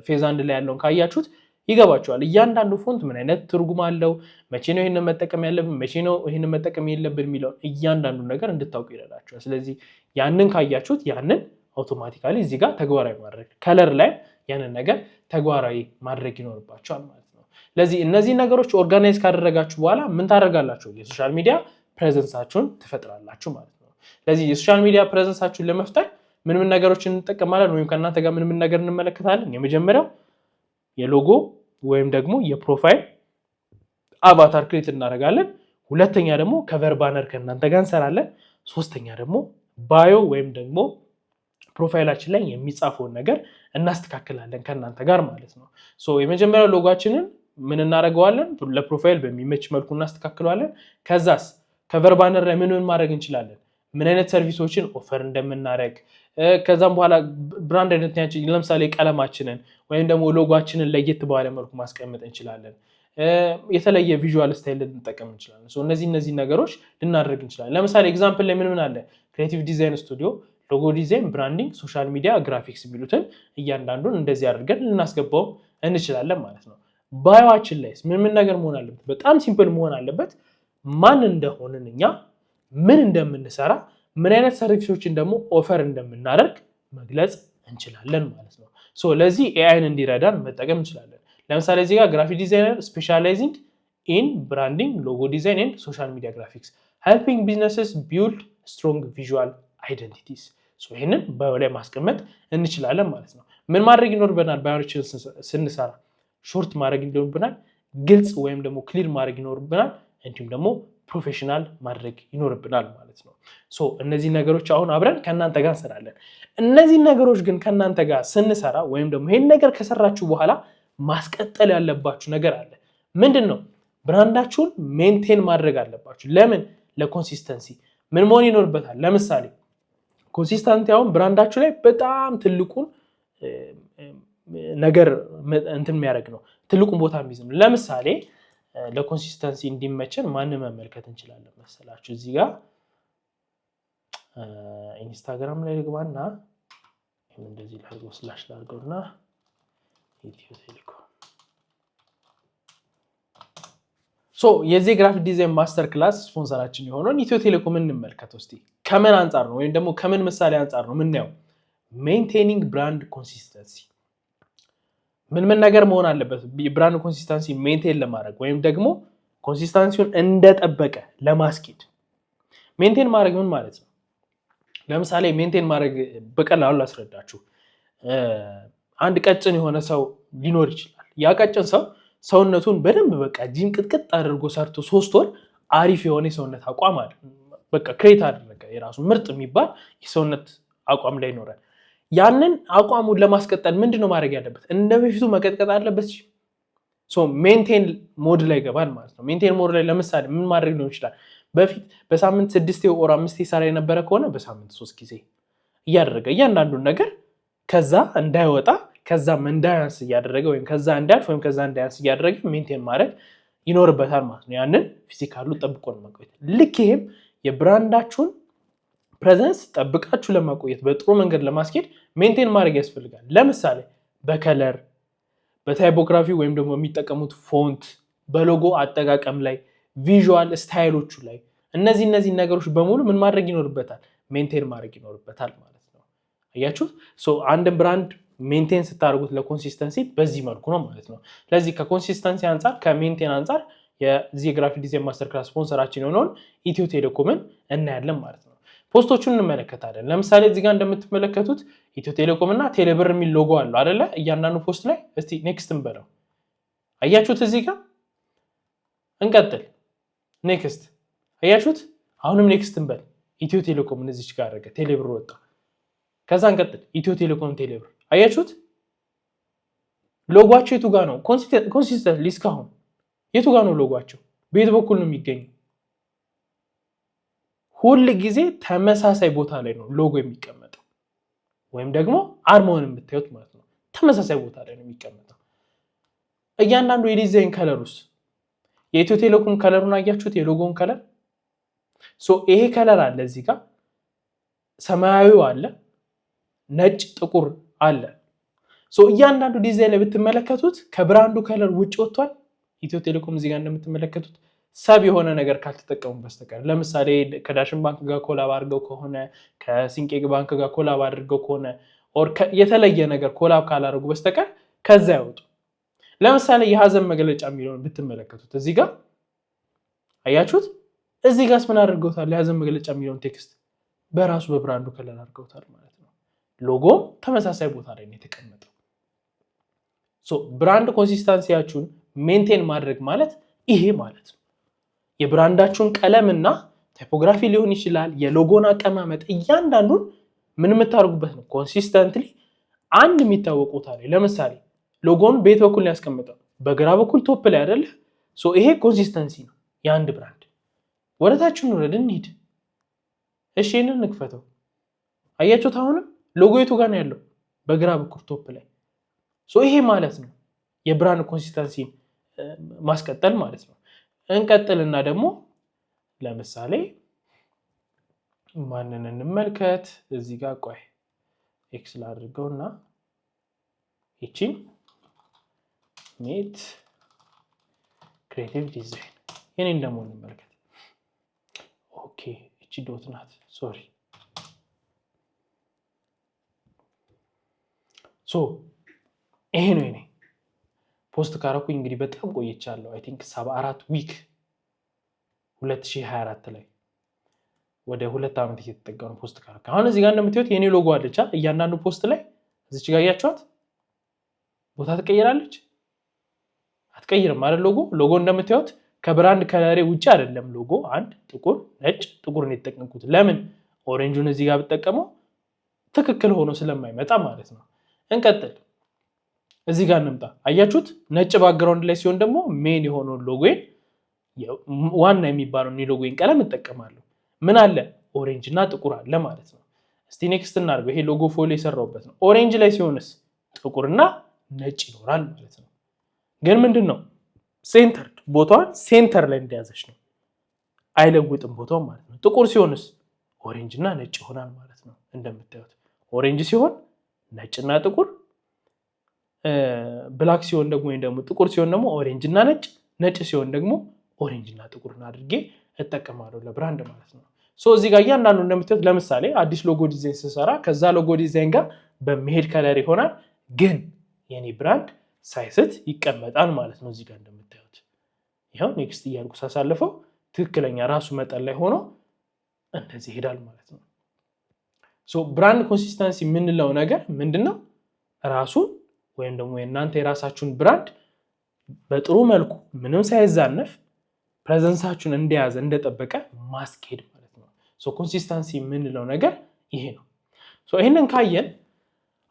ፌዝ አንድ ላይ ያለውን ካያችሁት ይገባችኋል። እያንዳንዱ ፎንት ምን አይነት ትርጉም አለው፣ መቼ ነው ይህንን መጠቀም ያለብን፣ መቼ ነው ይህንን መጠቀም የለብን የሚለውን እያንዳንዱ ነገር እንድታውቁ ይረዳችኋል። ስለዚህ ያንን ካያችሁት ያንን አውቶማቲካሊ እዚህ ጋር ተግባራዊ ማድረግ ከለር ላይ ያንን ነገር ተግባራዊ ማድረግ ይኖርባቸዋል ማለት ነው። ስለዚህ እነዚህ ነገሮች ኦርጋናይዝ ካደረጋችሁ በኋላ ምን ታደርጋላችሁ? የሶሻል ሚዲያ ፕሬዘንሳችሁን ትፈጥራላችሁ ማለት ነው። ስለዚህ የሶሻል ሚዲያ ፕሬዘንሳችሁን ለመፍጠር ምን ነገሮችን እንጠቀማለን ወይም ከእናንተ ጋር ምን ነገር እንመለከታለን? የመጀመሪያው የሎጎ ወይም ደግሞ የፕሮፋይል አቫታር ክሬት እናደርጋለን። ሁለተኛ ደግሞ ከቨር ባነር ከእናንተ ጋር እንሰራለን። ሶስተኛ ደግሞ ባዮ ወይም ደግሞ ፕሮፋይላችን ላይ የሚጻፈውን ነገር እናስተካክላለን ከእናንተ ጋር ማለት ነው። የመጀመሪያው ሎጓችንን ምን እናደርገዋለን? ለፕሮፋይል በሚመች መልኩ እናስተካክለዋለን። ከዛስ ከቨር ባነር ላይ ምን ማድረግ እንችላለን? ምን አይነት ሰርቪሶችን ኦፈር እንደምናደርግ ከዛም በኋላ ብራንድ አይደንቲቲያችን ለምሳሌ ቀለማችንን ወይም ደግሞ ሎጎአችንን ለየት ባለ መልኩ ማስቀመጥ እንችላለን የተለየ ቪዥዋል ስታይል ልንጠቀም እንችላለን እነዚህ ነገሮች ልናደርግ እንችላለን ለምሳሌ ኤግዛምፕል ላይ ምን አለ ክሬቲቭ ዲዛይን ስቱዲዮ ሎጎ ዲዛይን ብራንዲንግ ሶሻል ሚዲያ ግራፊክስ የሚሉትን እያንዳንዱን እንደዚህ አድርገን ልናስገባው እንችላለን ማለት ነው ባዮአችን ላይ ምን ነገር መሆን አለበት በጣም ሲምፕል መሆን አለበት ማን እንደሆነን እኛ ምን እንደምንሰራ ምን አይነት ሰርቪሶችን ደግሞ ኦፈር እንደምናደርግ መግለጽ እንችላለን ማለት ነው ለዚህ ኤአይን እንዲረዳን መጠቀም እንችላለን ለምሳሌ እዚህ ጋር ግራፊክ ዲዛይነር ስፔሻላይዚንግ ኢን ብራንዲንግ ሎጎ ዲዛይን ኤንድ ሶሻል ሚዲያ ግራፊክስ helping businesses build strong visual identities ይሄንን ባዮ ላይ ማስቀመጥ እንችላለን ማለት ነው ምን ማድረግ ይኖርብናል ባዮችን ስንሰራ ሾርት ማድረግ ይኖርብናል ግልጽ ወይም ደግሞ ክሊር ማድረግ ይኖርብናል እንዲሁም ደግሞ ፕሮፌሽናል ማድረግ ይኖርብናል ማለት ነው እነዚህ ነገሮች አሁን አብረን ከናንተ ጋር እንሰራለን እነዚህ ነገሮች ግን ከናንተ ጋር ስንሰራ ወይም ደግሞ ይሄን ነገር ከሰራችሁ በኋላ ማስቀጠል ያለባችሁ ነገር አለ ምንድነው ብራንዳችሁን ሜንቴን ማድረግ አለባችሁ ለምን ለኮንሲስተንሲ ምን መሆን ይኖርበታል ለምሳሌ ኮንሲስተንሲ አሁን ብራንዳችሁ ላይ በጣም ትልቁን ነገር እንትን የሚያደርግ ነው ትልቁን ቦታ የሚይዝ ነው ለምሳሌ ለኮንሲስተንሲ እንዲመቸን ማን መመልከት እንችላለን መሰላችሁ እዚህ ጋር ኢንስታግራም ላይ ልግባና እንደዚህ ላድርገው ስላሽ ላድርገውና ኢትዮ ቴሌኮም የዚህ ግራፊክ ዲዛይን ማስተር ክላስ ስፖንሰራችን የሆነውን ኢትዮ ቴሌኮም እንመልከተው እስቲ ከምን አንፃር ነው ወይም ደግሞ ከምን ምሳሌ አንፃር ነው ምንየው ሜንቴኒንግ ብራንድ ኮንሲስተንሲ ምን ነገር መሆን አለበት ብራንድ ኮንሲስተንሲ ሜንቴን ለማድረግ ወይም ደግሞ ኮንሲስተንሲውን እንደጠበቀ ለማስኬድ ሜንቴን ማድረግ ምን ማለት ነው ለምሳሌ ሜንቴን ማድረግ በቀላሉ ላስረዳችሁ አንድ ቀጭን የሆነ ሰው ሊኖር ይችላል ያ ቀጭን ሰው ሰውነቱን በደንብ በቃ ጂም ቅጥቅጥ አድርጎ ሰርቶ 3 ወር አሪፍ የሆነ ሰውነት አቋም አለ በቃ ክሬት አድርገ የራሱ ምርጥ የሚባል የሰውነት አቋም ላይ ይኖራል ያንን አቋሙን ለማስቀጠል ምንድነው ማድረግ ያለበት እንደበፊቱ መቀጥቀጥ አለበት ሜንቴን ሞድ ላይ ገባል ማለት ነው ሜንቴን ሞድ ላይ ለምሳሌ ምን ማድረግ ነው ይችላል በፊት በሳምንት 6 ወር 5 ሰራ የነበረ ከሆነ በሳምንት 3 ጊዜ እያደረገ እያንዳንዱን ነገር ከዛ እንዳይወጣ ከዛም እንዳያንስ እያደረገ ወይም ከዛ እንዳልፍ ወይም ከዛ እንዳያንስ እያደረገ ሜንቴን ማድረግ ይኖርበታል ማለት ነው ያንን ፊዚካሉ ጠብቆ ነው ማቆየት ልክ ይሄም የብራንዳችሁን ፕሬዘንስ ጠብቃችሁ ለማቆየት በጥሩ መንገድ ለማስኬድ ሜንቴን ማድረግ ያስፈልጋል ለምሳሌ በከለር በታይፖግራፊ ወይም ደግሞ የሚጠቀሙት ፎንት በሎጎ አጠቃቀም ላይ ቪዥዋል ስታይሎቹ ላይ እነዚህ ነገሮች በሙሉ ምን ማድረግ ይኖርበታል ሜንቴን ማድረግ ይኖርበታል ማለት ነው አያችሁ አንድ ብራንድ ሜንቴን ስታደርጉት ለኮንሲስተንሲ በዚህ መልኩ ነው ማለት ነው ስለዚህ ከኮንሲስተንሲ አንፃር ከሜንቴን አንፃር የዚህ ግራፊክ ዲዛይን ማስተር ክላስ ስፖንሰራችን የሆነውን ኢትዮ ቴሌኮምን እናያለን ማለት ነው ፖስቶቹን እንመለከታለን ለምሳሌ እዚህ ጋር እንደምትመለከቱት ኢትዮ ቴሌኮም እና ቴሌብር የሚል ሎጎ አለው አይደለ እያንዳንዱ ፖስት ላይ እስቲ ኔክስት እንበለው አያችሁት እዚህ ጋር እንቀጥል ኔክስት አያችሁት አሁንም ኔክስት እንበል ኢትዮ ቴሌኮምን እዚች ጋር አደረገ ቴሌብር ወጣ ከዛ እንቀጥል ኢትዮ ቴሌኮም ቴሌብር አያችሁት ሎጓቸው የቱ ጋር ነው ኮንሲስተንት እስካሁን የቱ ጋር ነው ሎጓቸው በየት በኩል ነው የሚገኘው ሁሉ ጊዜ ተመሳሳይ ቦታ ላይ ነው ሎጎ የሚቀመጠው ወይም ደግሞ አርማውን የምታዩት ማለት ነው ተመሳሳይ ቦታ ላይ ነው የሚቀመጠው እያንዳንዱ የዲዛይን ከለሩስ የኢትዮ ቴሌኮም ከለሩን አያችሁት የሎጎውን ከለር ይሄ ከለር አለ እዚህ ጋር ሰማያዊው አለ ነጭ ጥቁር አለ እያንዳንዱ ዲዛይን ላይ ብትመለከቱት ከብራንዱ ከለር ውጭ ወጥቷል ኢትዮ ቴሌኮም እዚህ ጋር እንደምትመለከቱት ሰብ የሆነ ነገር ካልተጠቀሙ በስተቀር ለምሳሌ ከዳሽን ባንክ ጋር ኮላብ አድርገው ከሆነ ከሲንቄ ባንክ ጋር ኮላብ አድርገው ከሆነ ኦር የተለየ ነገር ኮላብ ካላደረጉ በስተቀር ከዛ ያወጡ ለምሳሌ የሀዘን መግለጫ የሚለውን ብትመለከቱት እዚህ ጋር አያችሁት እዚህ ጋርስ ምን አድርገውታል የሀዘን መግለጫ የሚለውን ቴክስት በራሱ በብራንዱ ከለር አድርገውታል ማለት ነው ሎጎ ተመሳሳይ ቦታ ላይ ነው የተቀመጠው ብራንድ ኮንሲስተንሲያችሁን ሜንቴን ማድረግ ማለት ይሄ ማለት ነው የብራንዳችሁን ቀለምና ታይፖግራፊ ሊሆን ይችላል የሎጎን አቀማመጥ እያንዳንዱን ምን የምታደርጉበት ነው ኮንሲስተንትሊ አንድ የሚታወቀው ታዲያ ለምሳሌ ሎጎን ቤት በኩል ያስቀምጣው በግራ በኩል ቶፕ ላይ አይደለ ይሄ ኮንሲስተንሲ ነው የአንድ ብራንድ ወደታችን ወረድ እንሂድ እሺ ይሄንን እንክፈተው። አያችሁት? አሁንም ሎጎ የቱ ጋር ነው ያለው? በግራ በኩል ቶፕ ላይ። ይሄ ማለት ነው የብራንድ ኮንሲስተንሲ ማስቀጠል ማለት ነው። እንቀጥልና ደግሞ ለምሳሌ ማንን እንመልከት? እዚህ ጋር ቆይ ኤክስ ላድርገውና ይቺን ሜት ክሬቲቭ ዲዛይን የኔን ደግሞ እንመልከት። ኦኬ እቺ ዶት ናት፣ ሶሪ። ይሄ ነው የኔ ፖስት ካረኩኝ እንግዲህ በጣም ቆይቻለሁ። አይ ቲንክ 74 ዊክ 2024 ላይ ወደ 2 ዓመት እየተጠጋው ነው ፖስት ካረኩ። አሁን እዚህ ጋር እንደምታዩት የኔ ሎጎ አለች እያንዳንዱ ፖስት ላይ እዚች ጋር ያያችኋት ቦታ ትቀይራለች? አትቀይርም ማለት ሎጎ እንደምታዩት ከብራንድ ከለሬ ውጪ አይደለም። ሎጎ አንድ ጥቁር ነጭ ጥቁር ነው የተጠቀምኩት። ለምን ኦሬንጁን እዚህ ጋር ብጠቀመው ትክክል ሆኖ ስለማይመጣ ማለት ነው። እንቀጥል። እዚህ ጋር እንምጣ። አያችሁት? ነጭ ባክግራውንድ ላይ ሲሆን ደግሞ ሜን የሆነው ሎጎዬን ዋና የሚባለውን የሎጎዬን ቀለም እጠቀማለሁ። ምን አለ? ኦሬንጅ እና ጥቁር አለ ማለት ነው። እስቲ ኔክስት እናድርገው። ይሄ ሎጎ ፎሎ የሰራሁበት ነው። ኦሬንጅ ላይ ሲሆንስ ጥቁርና ነጭ ይኖራል ማለት ነው። ግን ምንድነው ሴንተርድ ቦታዋን ሴንተር ላይ እንደያዘች ነው፣ አይለውጥም ቦታው ማለት ነው። ጥቁር ሲሆንስ ኦሬንጅ እና ነጭ ይሆናል ማለት ነው። እንደምታዩት ኦሬንጅ ሲሆን ነጭና ጥቁር፣ ብላክ ሲሆን ደግሞ ወይ ደግሞ ጥቁር ሲሆን ደግሞ ኦሬንጅ እና ነጭ ሲሆን ደግሞ ኦሬንጅ እና ጥቁርን አድርጌ እጠቀማለሁ ለብራንድ ማለት ነው። እዚህ ጋር እያንዳንዱ እንደምታዩት ለምሳሌ አዲስ ሎጎ ዲዛይን ስሰራ ከዛ ሎጎ ዲዛይን ጋር በመሄድ ከለር ይሆናል፣ ግን የኔ ብራንድ ሳይስት ይቀመጣል ማለት ነው። እዚህ ጋር እንደምታዩት ይሄው ኔክስት እያልኩ ሳሳልፈው ትክክለኛ ራሱ መጠን ላይ ሆኖ እንደዚህ ይሄዳል ማለት ነው። ብራንድ ኮንሲስተንሲ የምንለው ነገር ምንድነው? ራሱን ወይም ደግሞ የእናንተ የራሳችሁን ብራንድ በጥሩ መልኩ ምንም ሳይዛነፍ ፕሬዘንሳችሁን እንደያዘ እንደጠበቀ ማስኬድ ማለት ነው። ኮንሲስተንሲ የምንለው ነገር ይሄ ነው። ይሄንን ካየን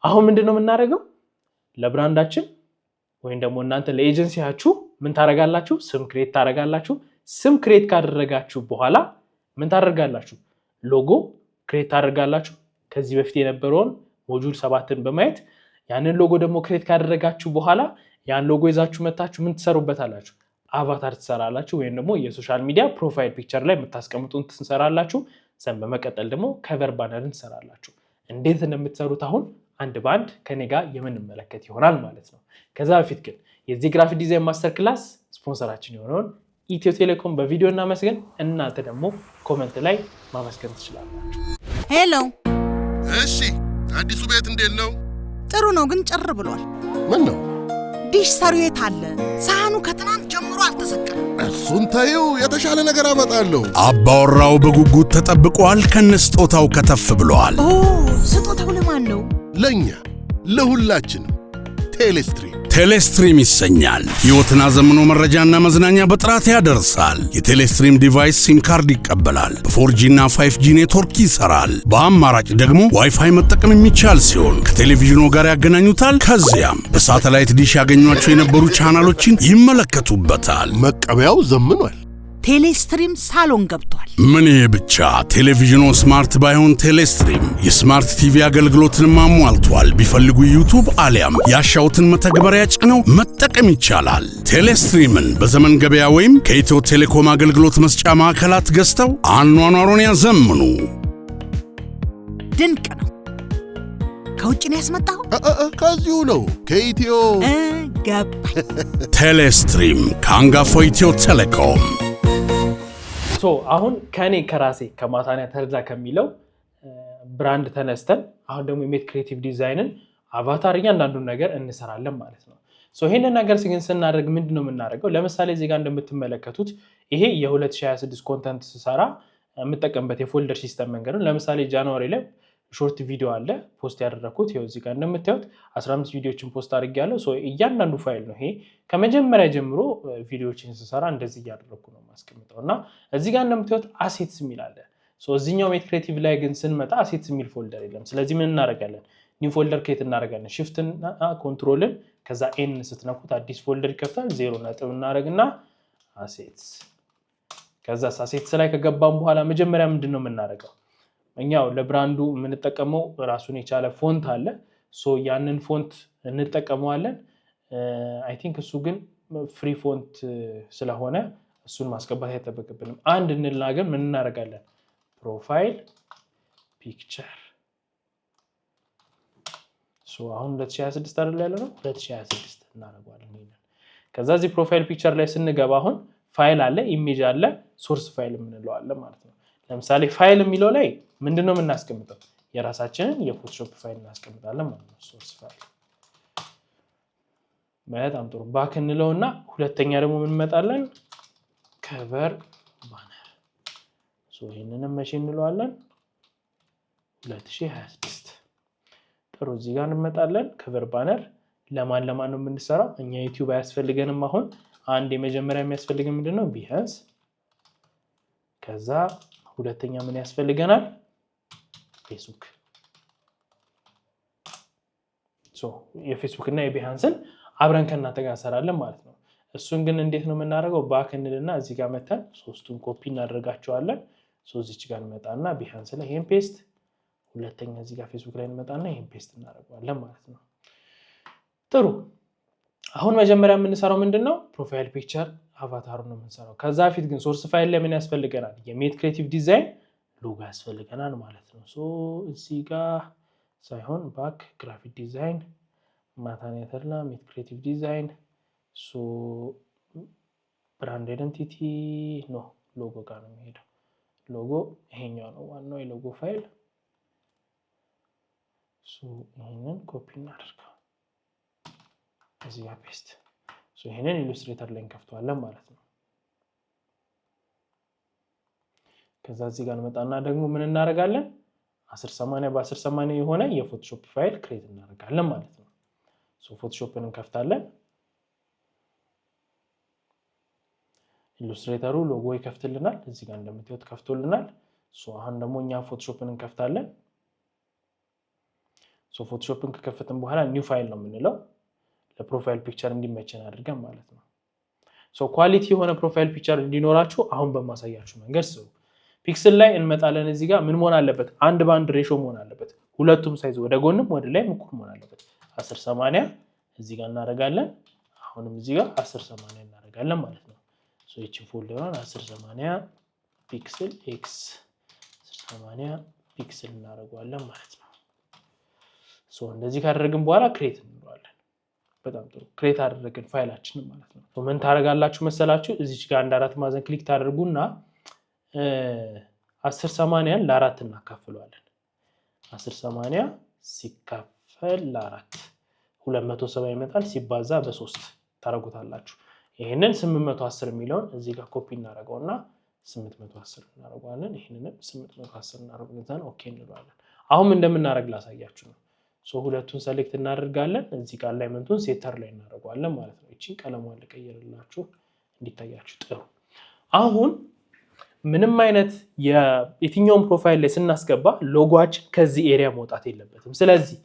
አሁን ምንድነው የምናደርገው? ለብራንዳችን ወይም ደግሞ እናንተ ለኤጀንሲያችሁ ምን ታደርጋላችሁ? ስም ክሬት ታደርጋላችሁ። ስም ክሬት ካደረጋችሁ በኋላ ምን ታደርጋላችሁ? ሎጎ ክሬት ታደርጋላችሁ። ከዚህ በፊት የነበረውን ሞጁል 7ን በማየት ያንን ሎጎ ደግሞ ክሬት ካደረጋችሁ በኋላ ያን ሎጎ ይዛችሁ መታችሁ ምን ትሰሩበታላችሁ? አቫታር ትሰራላችሁ፣ ወይም ደግሞ የሶሻል ሚዲያ ፕሮፋይል ፒክቸር ላይ የምታስቀምጡን ትሰራላችሁ። ዘን በመቀጠል ደግሞ ከቨር ባነርን ትሰራላችሁ። እንዴት እንደምትሰሩት አሁን አንድ ባንድ ከኔ ጋር የምንመለከት ይሆናል ማለት ነው። ከዛ በፊት ግን የዚህ ግራፊክ ዲዛይን ማስተር ክላስ ስፖንሰራችን የሆነውን ኢትዮ ቴሌኮም በቪዲዮ እናመስገን። እናንተ ደግሞ ኮመንት ላይ ማመስገን ትችላላችሁ። ሄሎ። እሺ አዲሱ ቤት እንዴት ነው? ጥሩ ነው፣ ግን ጭር ብሏል። ምን ነው? ዲሽ ሰሪው የት አለ? ሳህኑ ከትናንት ጀምሮ አልተሰቀለም። እሱን ተይው፣ የተሻለ ነገር አመጣለሁ። አባወራው በጉጉት ተጠብቋል። ከነስጦታው ከተፍ ብሏል። ስጦታው ለማን ነው? ለእኛ ለሁላችንም። ቴሌስትሪም ይሰኛል። ሕይወትን አዘምኖ መረጃና መዝናኛ በጥራት ያደርሳል። የቴሌስትሪም ዲቫይስ ሲም ካርድ ይቀበላል። በ4G እና 5G ኔትወርክ ይሰራል። በአማራጭ ደግሞ ዋይፋይ መጠቀም የሚቻል ሲሆን ከቴሌቪዥኑ ጋር ያገናኙታል። ከዚያም በሳተላይት ዲሽ ያገኟቸው የነበሩ ቻናሎችን ይመለከቱበታል። መቀበያው ዘምኗል። ቴሌስትሪም ሳሎን ገብቷል። ምን ይሄ ብቻ! ቴሌቪዥኑ ስማርት ባይሆን ቴሌስትሪም የስማርት ቲቪ አገልግሎትን አሟልቷል። ቢፈልጉ ዩቱብ አሊያም ያሻውትን መተግበሪያ ጭነው መጠቀም ይቻላል። ቴሌስትሪምን በዘመን ገበያ ወይም ከኢትዮ ቴሌኮም አገልግሎት መስጫ ማዕከላት ገዝተው አኗኗሩን ያዘምኑ። ድንቅ ነው። ከውጭ ነው ያስመጣው? ከዚሁ ነው ከኢትዮ ገባኝ። ቴሌስትሪም ከአንጋፋው ኢትዮ ቴሌኮም። አሁን ከኔ ከራሴ ከማታንያ ተረዳ ከሚለው ብራንድ ተነስተን አሁን ደግሞ የሜት ክሬቲቭ ዲዛይንን አቫታር እያንዳንዱን ነገር እንሰራለን ማለት ነው። ይሄንን ነገር ግን ስናደርግ ምንድነው የምናደርገው? ለምሳሌ እዚህ ጋር እንደምትመለከቱት ይሄ የ2026 ኮንተንት ስሰራ የምጠቀምበት የፎልደር ሲስተም መንገድ ነው። ለምሳሌ ጃንዋሪ ላይ ሾርት ቪዲዮ አለ ፖስት ያደረኩት። ይኸው እዚህ ጋር እንደምታዩት 15 ቪዲዮዎችን ፖስት አድርጌያለሁ። እያንዳንዱ ፋይል ነው ይሄ። ከመጀመሪያ ጀምሮ ቪዲዮዎችን ስሰራ እንደዚህ እያደረኩ ነው ማስቀምጠው እና እዚህ ጋር እንደምታዩት አሴትስ የሚል አለ። እዚህኛው ሜት ክሬቲቭ ላይ ግን ስንመጣ አሴትስ የሚል ፎልደር የለም። ስለዚህ ምን እናደርጋለን? ኒው ፎልደር ክሬት እናደርጋለን። ሽፍትና ኮንትሮልን ከዛ ኤን ስትነኩት አዲስ ፎልደር ይከፍታል። 0 ነጥብ እናደርግና አሴትስ። ከዛ አሴትስ ላይ ከገባን በኋላ መጀመሪያ ምንድነው የምናደርገው? እኛው ለብራንዱ የምንጠቀመው ራሱን የቻለ ፎንት አለ ሶ ያንን ፎንት እንጠቀመዋለን አይ ቲንክ እሱ ግን ፍሪ ፎንት ስለሆነ እሱን ማስገባት አይጠበቅብንም አንድ እንላገን ምን እናደርጋለን ፕሮፋይል ፒክቸር ሶ አሁን 2026 አይደል ያለው 2026 እናደርጋለን ይሄንን ከዛ እዚህ ፕሮፋይል ፒክቸር ላይ ስንገባ አሁን ፋይል አለ ኢሜጅ አለ ሶርስ ፋይል የምንለው አለ ማለት ነው ለምሳሌ ፋይል የሚለው ላይ ምንድነው የምናስቀምጠው የራሳችንን የፎቶሾፕ ፋይል እናስቀምጣለን ማለት ነው ሶርስ ፋይል በጣም ጥሩ ባክ እንለውና ሁለተኛ ደግሞ ምን መጣለን ከቨር ባነር ሶ ይሄንንም መቼ እንለዋለን 2026 ጥሩ እዚህ ጋር እንመጣለን ከቨር ባነር ለማን ነው የምንሰራው እኛ ዩቲዩብ አያስፈልገንም አሁን አንድ የመጀመሪያ የሚያስፈልገን ምንድነው ቢሃንስ ከዛ ሁለተኛ ምን ያስፈልገናል ፌስቡክ ሶ የፌስቡክ እና የቢሃንስን አብረን ከናንተ ጋር እንሰራለን ማለት ነው እሱን ግን እንዴት ነው የምናደርገው ባክ እንልና እዚህ ጋር መተን ሶስቱን ኮፒ እናደርጋቸዋለን ሶ እዚች ጋር እንመጣና ቢሃንስ ላይ ይሄን ፔስት ሁለተኛ እዚህ ጋር ፌስቡክ ላይ እንመጣና ይሄን ፔስት እናደርጋለን ማለት ነው ጥሩ አሁን መጀመሪያ የምንሰራው ምንድነው ፕሮፋይል ፒክቸር አቫታሩ ነው የምንሰራው ከዛ ፊት ግን ሶርስ ፋይል ላይ ምን ያስፈልገናል የሜት ክሬቲቭ ዲዛይን ሎጎ ያስፈልገናል ማለት ነው ሶ እዚህ ጋር ሳይሆን ባክ ግራፊክ ዲዛይን ማታኔተርላ ሜት ክሬቲቭ ዲዛይን ሶ ብራንድ አይደንቲቲ ኖ ሎጎ ጋር ነው የሚሄደው ሎጎ ይሄኛው ነው ዋናው የሎጎ ፋይል ሶ ይሄንን ኮፒ እናደርጋለን እዚህ ጋር ፔስት ሶ ይሄንን ኢሉስትሬተር ላይ እንከፍተዋለን ማለት ነው ከዛ እዚህ ጋር እንመጣና ደግሞ ምን እናደርጋለን 1080 በ1080 የሆነ የፎቶሾፕ ፋይል ክሬት እናደርጋለን ማለት ነው ሶ ፎቶሾፕን እንከፍታለን ኢሉስትሬተሩ ሎጎ ይከፍትልናል እዚህ ጋር እንደምታዩት ከፍቶልናል ሶ አሁን ደግሞ እኛ ፎቶሾፕን እንከፍታለን ሶ ፎቶሾፕን ከከፈትን በኋላ ኒው ፋይል ነው የምንለው ለፕሮፋይል ፒክቸር እንዲመቸን አድርገን ማለት ነው ሶ ኳሊቲ የሆነ ፕሮፋይል ፒክቸር እንዲኖራችሁ አሁን በማሳያችሁ መንገድ ስሩ ፒክስል ላይ እንመጣለን እዚህ ጋር ምን መሆን አለበት አንድ ባንድ ሬሾ መሆን አለበት ሁለቱም ሳይዝ ወደ ጎንም ወደ ላይ እኩል መሆን አለበት 1080 እዚህ ጋር እናደርጋለን አሁንም እዚህ ጋር 1080 እናደርጋለን ማለት ነው ሶ እቺ ፎልደሩን 1080 ፒክስል ኤክስ 1080 ፒክስል እናደርጋለን ማለት ነው ሶ እንደዚህ ካደረግን በኋላ ክሬት እንለዋለን በጣም ጥሩ ክሬት አደረግን ፋይላችንን ማለት ነው ሶ ምን ታደርጋላችሁ መሰላችሁ እዚች ጋር አንድ አራት ማዕዘን ክሊክ ታደርጉና 1080 ለ4 እናካፍለዋለን 1080 ሲካፈል ለ4 270 ይመጣል ሲባዛ በ3 ታረጉታላችሁ ይሄንን 810 የሚለውን እዚህ ጋር ኮፒ እናደርገውና 810 እናደርጋለን ይሄንንም 810 እናደርጋለን ኦኬ እንለዋለን አሁን እንደምናደርግ ላሳያችሁ ነው ሶ ሁለቱን ሴሌክት እናደርጋለን እዚህ ጋር አላይመንቱን ሴንተር ላይ እናደርጋለን ማለት ነው እቺ ቀለሟን ልቀይርላችሁ እንዲታያችሁ ጥሩ አሁን ምንም አይነት የትኛውን ፕሮፋይል ላይ ስናስገባ ሎጎአችን ከዚህ ኤሪያ መውጣት የለበትም ስለዚህ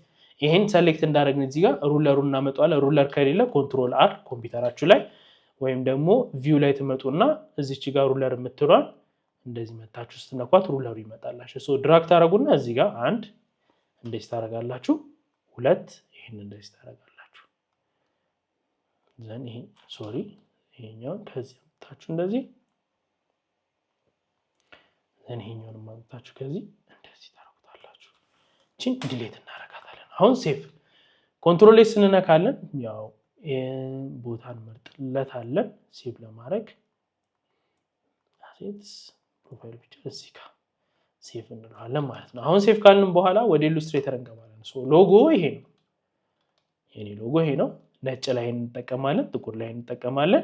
ይሄን ሴሌክት እንዳደረግን እዚህ ጋር ሩለሩን እናመጣዋለን ሩለር ከሌለ ኮንትሮል አር ኮምፒውተራችሁ ላይ ወይም ደግሞ ቪው ላይ ትመጡና እዚች ጋር ሩለር የምትሏል እንደዚህ መታችሁ ስትነኳት ሩለሩ ይመጣላችሁ ሶ ድራግ ታረጉና እዚህ ጋር አንድ እንደዚህ ታረጋላችሁ ሁለት ይሄን እንደዚህ ታረጋላችሁ ዘን ይሄ ይሄኛው ከዚህ መታችሁ እንደዚህ ዘን ይሄኛውን ማምጣችሁ ከዚህ እንደዚህ ታረጉታላችሁ እቺን ዲሊት እናረጋታለን አሁን ሴቭ ኮንትሮል ኤስ እንነካለን ያው ቦታን መርጥለታለን ሴቭ ለማድረግ አሴትስ ፕሮፋይል ፒክቸር እዚህ ጋር ሴቭ እንለዋለን ማለት ነው አሁን ሴቭ ካልን በኋላ ወደ ኢሉስትሬተር እንገባለን ሶ ሎጎ ይሄ ነው የኔ ሎጎ ይሄ ነው ነጭ ላይ እንጠቀማለን ጥቁር ላይ እንጠቀማለን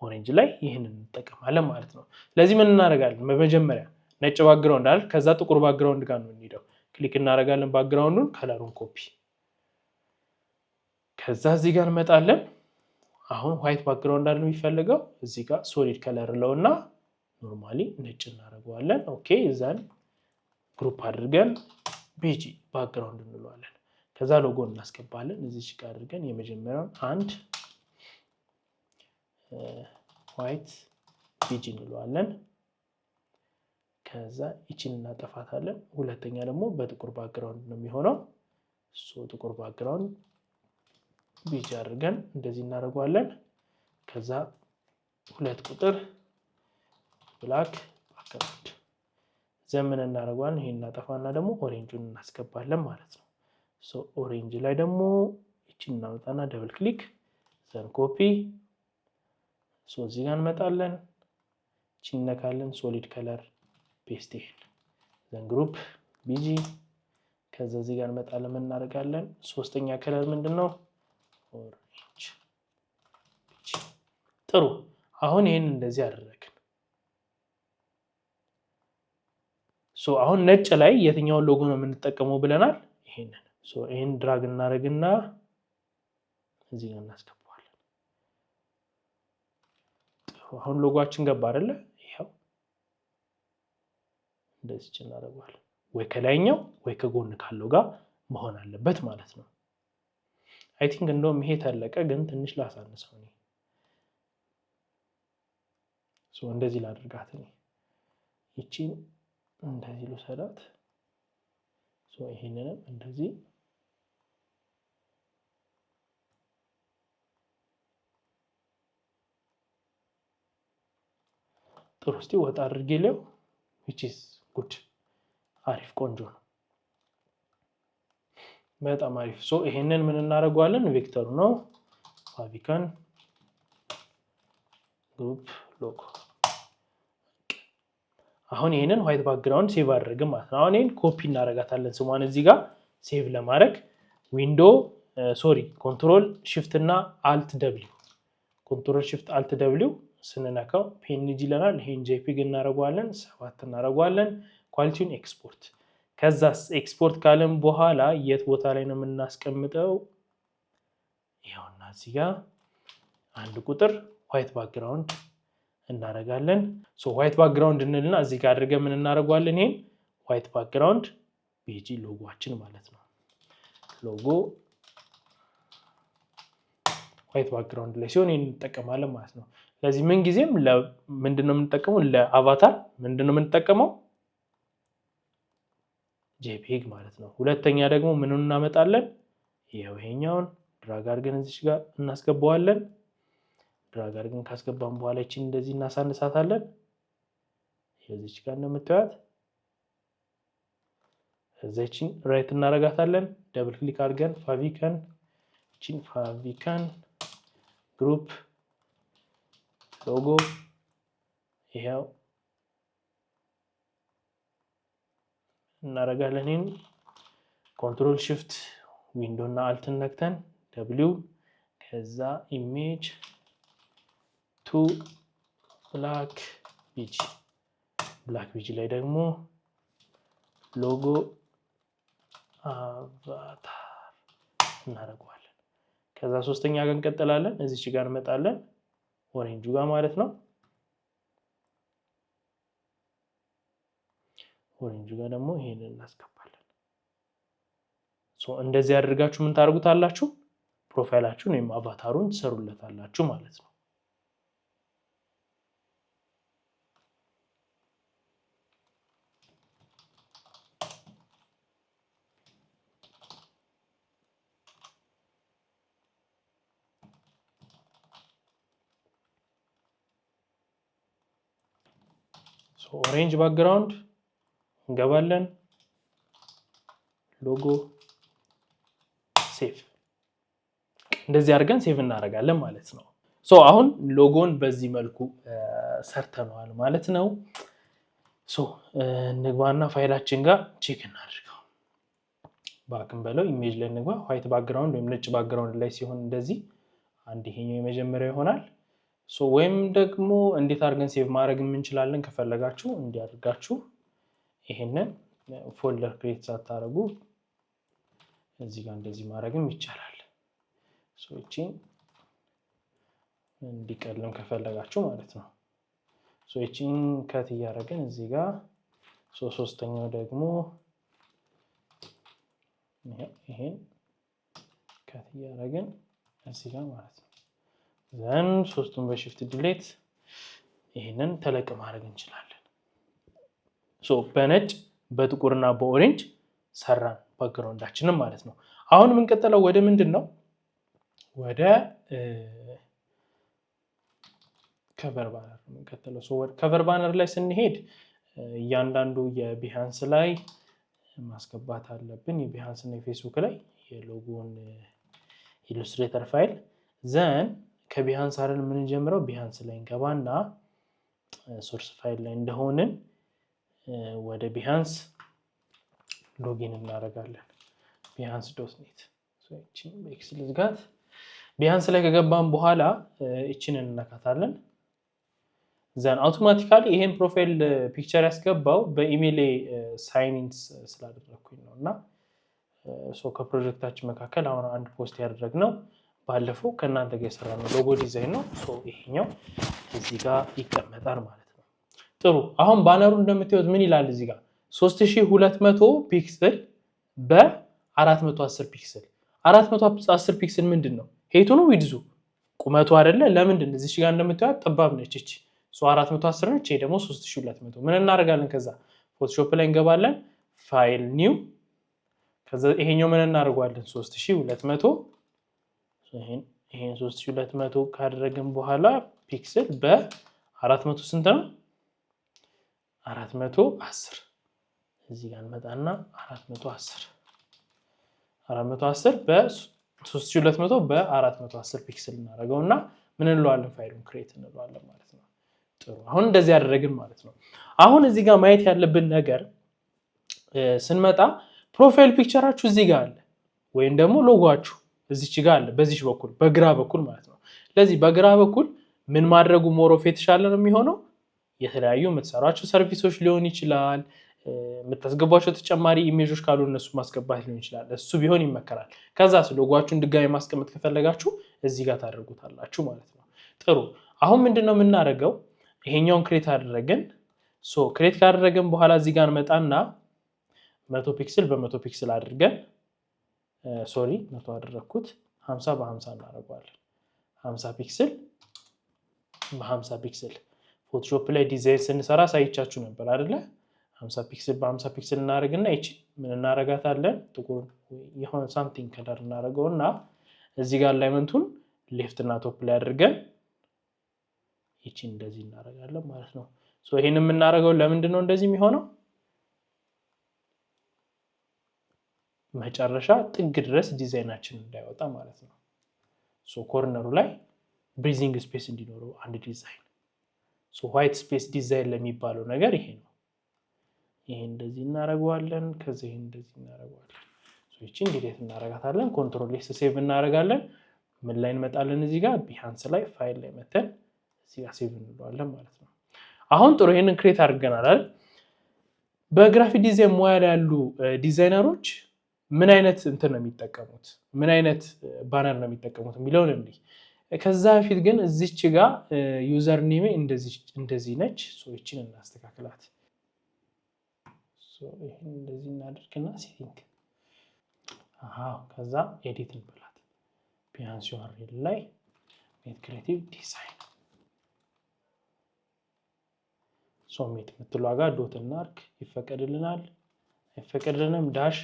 ኦሬንጅ ላይ ይሄንን እንጠቀማለን ማለት ነው ስለዚህ ምን እናደርጋለን በመጀመሪያ ነጭ ባክግራውንድ አይደል ከዛ ጥቁር ባክግራውንድ ጋር ነው እንሄደው ክሊክ እናደርጋለን ባክግራውንዱን ከለሩን ኮፒ ከዛ እዚህ ጋር እንመጣለን አሁን ዋይት ባክግራውንድ አይደል የሚፈልገው እዚህ ጋር ሶሊድ ከለር ለውና ኖርማሊ ነጭ እናደርጋለን ኦኬ ዘን ግሩፕ አድርገን ቤጂ ባክግራውንድ እንለዋለን ከዛ ሎጎ እናስገባለን እዚች ጋር አድርገን የመጀመሪያውን አንድ ዋይት ቤጂ እንለዋለን ከዛ እቺን እናጠፋታለን ሁለተኛ ደግሞ በጥቁር ባክግራውንድ ነው የሚሆነው ጥቁር ባክግራውንድ ቢጫ አድርገን እንደዚህ እናደርጋለን ከዛ ሁለት ቁጥር ብላክ ባክግራውንድ ዘመን እናደርጋለን ይሄን እናጠፋና ደግሞ ኦሬንጁን እናስገባለን ማለት ነው ኦሬንጅ ላይ ደግሞ እቺን እናወጣና ደብል ክሊክ ዘን ኮፒ እዚህ ጋር እንመጣለን እቺን ነካለን ሶሊድ ከለር ፔስት ዘን ግሩፕ ቢጂ ከዛ እዚህ ጋር እንመጣለን ምን እናደርጋለን ሶስተኛ ከለር ምንድነው ኦሬንጅ ጥሩ አሁን ይሄን እንደዚህ አደረግን አሁን ነጭ ላይ የትኛውን ሎጎ ነው የምንጠቀመው ብለናል ይሄንን ይሄን ድራግ እናደርግና እዚህ ጋር እናስገባዋለን ጥሩ አሁን ሎጎአችን ገባ አይደለ ይሄው እንደዚህ እናደርጋለን ወይ ከላይኛው ወይ ከጎን ካለው ጋር መሆን አለበት ማለት ነው አይ ቲንክ እንደውም ይሄ ተለቀ ግን ትንሽ ላሳንሰው ነው እንደዚህ ላድርጋት ነው እቺን እንደዚህ ልሰራት ይሄንንም እንደዚህ ጥሩ እስቲ ወጣ አድርጌለው which is good አሪፍ ቆንጆ ነው በጣም አሪፍ ይሄንን ምን እናደርጋለን ቬክተሩ ነው ፋቪካን ግሩፕ ሎጎ አሁን ይሄንን ዋይት ባክግራውንድ ሴቭ አድርገን ማለት ነው አሁን ይሄን ኮፒ እናደርጋታለን ስሟን እዚህ ጋር ሴቭ ለማድረግ ኮንትሮል shift እና alt w ኮንትሮል shift alt w ስንነካው png ይለናል ይሄን jpeg እናደርጋለን 7 እናደርጋለን ኳሊቲውን ኤክስፖርት ከዛስ ኤክስፖርት ካለን በኋላ የት ቦታ ላይ ነው የምናስቀምጠው ይሄውና እዚህ ጋር አንድ ቁጥር ዋይት ባክግራውንድ እናደርጋለን ዋይት ባክግራውንድ እንልና እዚህ ጋር አድርገን ምን እናደርጋለን ይሄን ዋይት ባክግራውንድ ቢጂ ሎጎአችን ማለት ነው ሎጎ ዋይት ባክግራውንድ ላይ ሲሆን እንጠቀማለን ማለት ነው ለዚህ ምን ጊዜም ምንድነው የምንጠቀመው ለአቫታር ምንድነው የምንጠቀመው JPEG ማለት ነው ሁለተኛ ደግሞ ምኑን እናመጣለን ይሄኛውን ድራግ አድርገን እዚህ ጋር እናስገባዋለን ድራግ አድርገን ካስገባን በኋላ እቺን እንደዚህ እናሳንሳታለን እዚህ ጋር እንደምታዩት እዚህን ራይት እናረጋታለን ደብል ክሊክ አድርገን ፋቪካን ግሩፕ ሎጎ ይሄው እናረጋለን ኮንትሮል shift ዊንዶ እና alt ነክተን w ከዛ ኢሜጅ ቱ ብላክ ቢጂ ላይ ደግሞ ሎጎ አቫታር እናረጋለን ከዛ ሶስተኛ ጋር እንቀጥላለን እዚች ጋር እንመጣለን ኦሬንጁ ጋር ማለት ነው ኦሬንጁ ጋር ደግሞ ይሄንን እናስገባለን እንደዚህ አድርጋችሁ ምን ታርጉታላችሁ ፕሮፋይላችሁን ወይም አቫታሩን ትሰሩለታላችሁ ማለት ነው ኦሬንጅ ባክግራውንድ እንገባለን ሎጎ ሴቭ እንደዚህ አድርገን ሴቭ እናደርጋለን ማለት ነው አሁን ሎጎን በዚህ መልኩ ሰርተናል ማለት ነው ንግባና ፋይላችን ጋር ቼክ እናድርገው ባክን በለው ኢሜጅ ላይ ንግባ ዋይት ባክግራውንድ ወይም ነጭ ባክግራውንድ ላይ ሲሆን እንደዚህ አንድ ይሄኛው የመጀመሪያው ይሆናል ወይም ደግሞ እንዴት አድርገን ሴቭ ማድረግ እንችላለን ከፈለጋችሁ እንዲያደርጋችሁ ይሄንን ፎልደር ክሬት ሳታረጉ እዚህ ጋር እንደዚህ ማድረግም ይቻላል እቺን እንዲቀልም ከፈለጋችሁ ማለት ነው እቺን ከት ያደረገን እዚህ ጋር ሶስተኛው ደግሞ ይሄን ከት ያደረገን እዚህ ጋር ማለት ነው ዘን ሶስቱን በሺፍት ዲሌት ይሄንን ተለቅ ማድረግ እንችላለን ሶ በነጭ በጥቁርና በኦሬንጅ ሰራን ባክግራውንዳችንን ማለት ነው። አሁን የምንቀጥለው ወደ ምንድነው ወደ ከቨር ባነር የምንቀጥለው። ሶ ወደ ከቨር ባነር ላይ ስንሄድ እያንዳንዱ የቢሃንስ ላይ ማስገባት አለብን። የቢሃንስ እና የፌስቡክ ላይ የሎጎን ኢሉስትሬተር ፋይል ዘን ከቢሃንስ አይደል የምንጀምረው ቢሃንስ ላይ እንገባና ሶርስ ፋይል ላይ እንደሆንን ወደ ቢሃንስ ሎጊን እናደርጋለን። behance.net ሶ እቺን ኤክስል ዝጋት። ቢሃንስ ላይ ከገባን በኋላ እቺን እንነካታለን። ዘን አውቶማቲካሊ ይሄን ፕሮፋይል ፒክቸር ያስገባው በኢሜል ሳይን ኢን ስላደረኩኝ ነውና ሶ ከፕሮጀክታችን መካከል አሁን አንድ ፖስት ያደረግነው ባለፈው ከናንተ ጋር የሰራነው ሎጎ ዲዛይን ነው። ሶ ይሄኛው እዚህ ጋር ይቀመጣል ማለት ነው። ጥሩ አሁን ባነሩ እንደምታዩት ምን ይላል እዚህ ጋር 3200 ፒክሰል በ410 ፒክሰል 410 ፒክሰል ምንድነው? ሄቱ ነው ዊድዙ ቁመቱ አይደለ? ለምንድን ነው እዚህ ጋር እንደምታዩት ጠባብ ነች እቺ። ሶ 410 ነች፣ ይሄ ደግሞ 3200። ምን እናደርጋለን? ከዛ ፎቶሾፕ ላይ እንገባለን፣ ፋይል ኒው፣ ከዛ ይሄኛው ምን እናደርጋለን? 3200 ይሄን 3200 ካደረግን በኋላ ፒክሰል በ400 ስንት ነው? 410 እዚህ ጋር እንመጣና 410 በ3200 በ410 ፒክሰል እናደርገውና ምን እንለዋለን? ፋይሉን ክሬት እንለዋለን ማለት ነው። ጥሩ አሁን እንደዚህ ያደረግን ማለት ነው። አሁን እዚህ ጋር ማየት ያለብን ነገር ስንመጣ ፕሮፋይል ፒክቸራችሁ እዚህ ጋር አለ ወይም ደግሞ ሎጎአችሁ እዚች ጋር አለ በዚች በኩል በግራ በኩል ማለት ነው። ስለዚህ በግራ በኩል ምን ማድረጉ ሞሮፍ የተሻለ ነው የሚሆነው የተለያዩ የምትሰሯቸው ሰርቪሶች ሊሆን ይችላል፣ የምታስገቧቸው ተጨማሪ ኢሜጆች ካሉ እነሱ ማስገባት ሊሆን ይችላል። እሱ ቢሆን ይመከራል። ከዛስ ሎጎአችሁን ድጋሚ ማስቀመጥ ከፈለጋችሁ እዚህ ጋር ታደርጉታላችሁ ማለት ነው። ጥሩ አሁን ምንድነው የምናደርገው? ይሄኛውን ክሬት አደረግን። ሶ ክሬት ካደረግን በኋላ እዚህ ጋር እንመጣና 100 ፒክሰል በ100 ፒክሰል አድርገን ሶሪ 100 አደረኩት 50 በ50 እናደርገዋለን። 50 ፒክሰል በ50 ፒክሰል ፎቶሾፕ ላይ ዲዛይን ስንሰራ ሳይቻችሁ ነበር አይደለ? 50 ፒክሰል በ50 ፒክሰል እናደርግና እቺ ምን እናደርጋታለን? ጥቁር የሆነ ሳምቲንግ ከለር እናደርገውና እዚህ ጋር አላይመንቱን ሌፍት እና ቶፕ ላይ አድርገን እቺ እንደዚህ እናደርጋለን ማለት ነው። ሶ ይሄን የምናደርገው ለምንድን ነው እንደዚህ የሚሆነው? መጨረሻ ጥግ ድረስ ዲዛይናችን እንዳይወጣ ማለት ነው። ሶ ኮርነሩ ላይ ብሪዚንግ ስፔስ እንዲኖረው አንድ ዲዛይን ሶ ዋይት ስፔስ ዲዛይን ለሚባለው ነገር ይሄ ነው። ይሄ እንደዚህ እናደርገዋለን፣ ከዚህ ይሄ እንደዚህ እናደርገዋለን። ሶ እቺን ዲሌት እናደርጋታለን፣ ኮንትሮል ኤስ ሴቭ እናደርጋለን። ምን ላይ እንመጣለን? እዚህ ጋር ቢሃንስ ላይ ፋይል ላይ መተን እዚህ ጋር ሴቭ እንለዋለን ማለት ነው። አሁን ጥሩ ይሄንን ክሬት አድርገናል አይደል? በግራፊክ ዲዛይን ሙያ ላይ ያሉ ዲዛይነሮች ምን አይነት እንትን ነው የሚጠቀሙት፣ ምን አይነት ባነር ነው የሚጠቀሙት የሚለውን እንዴ። ከዛ በፊት ግን እዚች ጋር ዩዘር ኔም እንደዚህ ነች። ሶ እቺን እናስተካክላት። ሶ ይሄን እንደዚህ እናደርግና ሴቲንግ ከዛ ኤዲት እንበላት። ቢሃንስ ዩአርኤል ላይ ሜት ክሬቲቭ ዲዛይን ሶ ሜት የምትለው ጋር ዶት እናርክ። ይፈቀድልናል አይፈቀድልንም? ዳሽ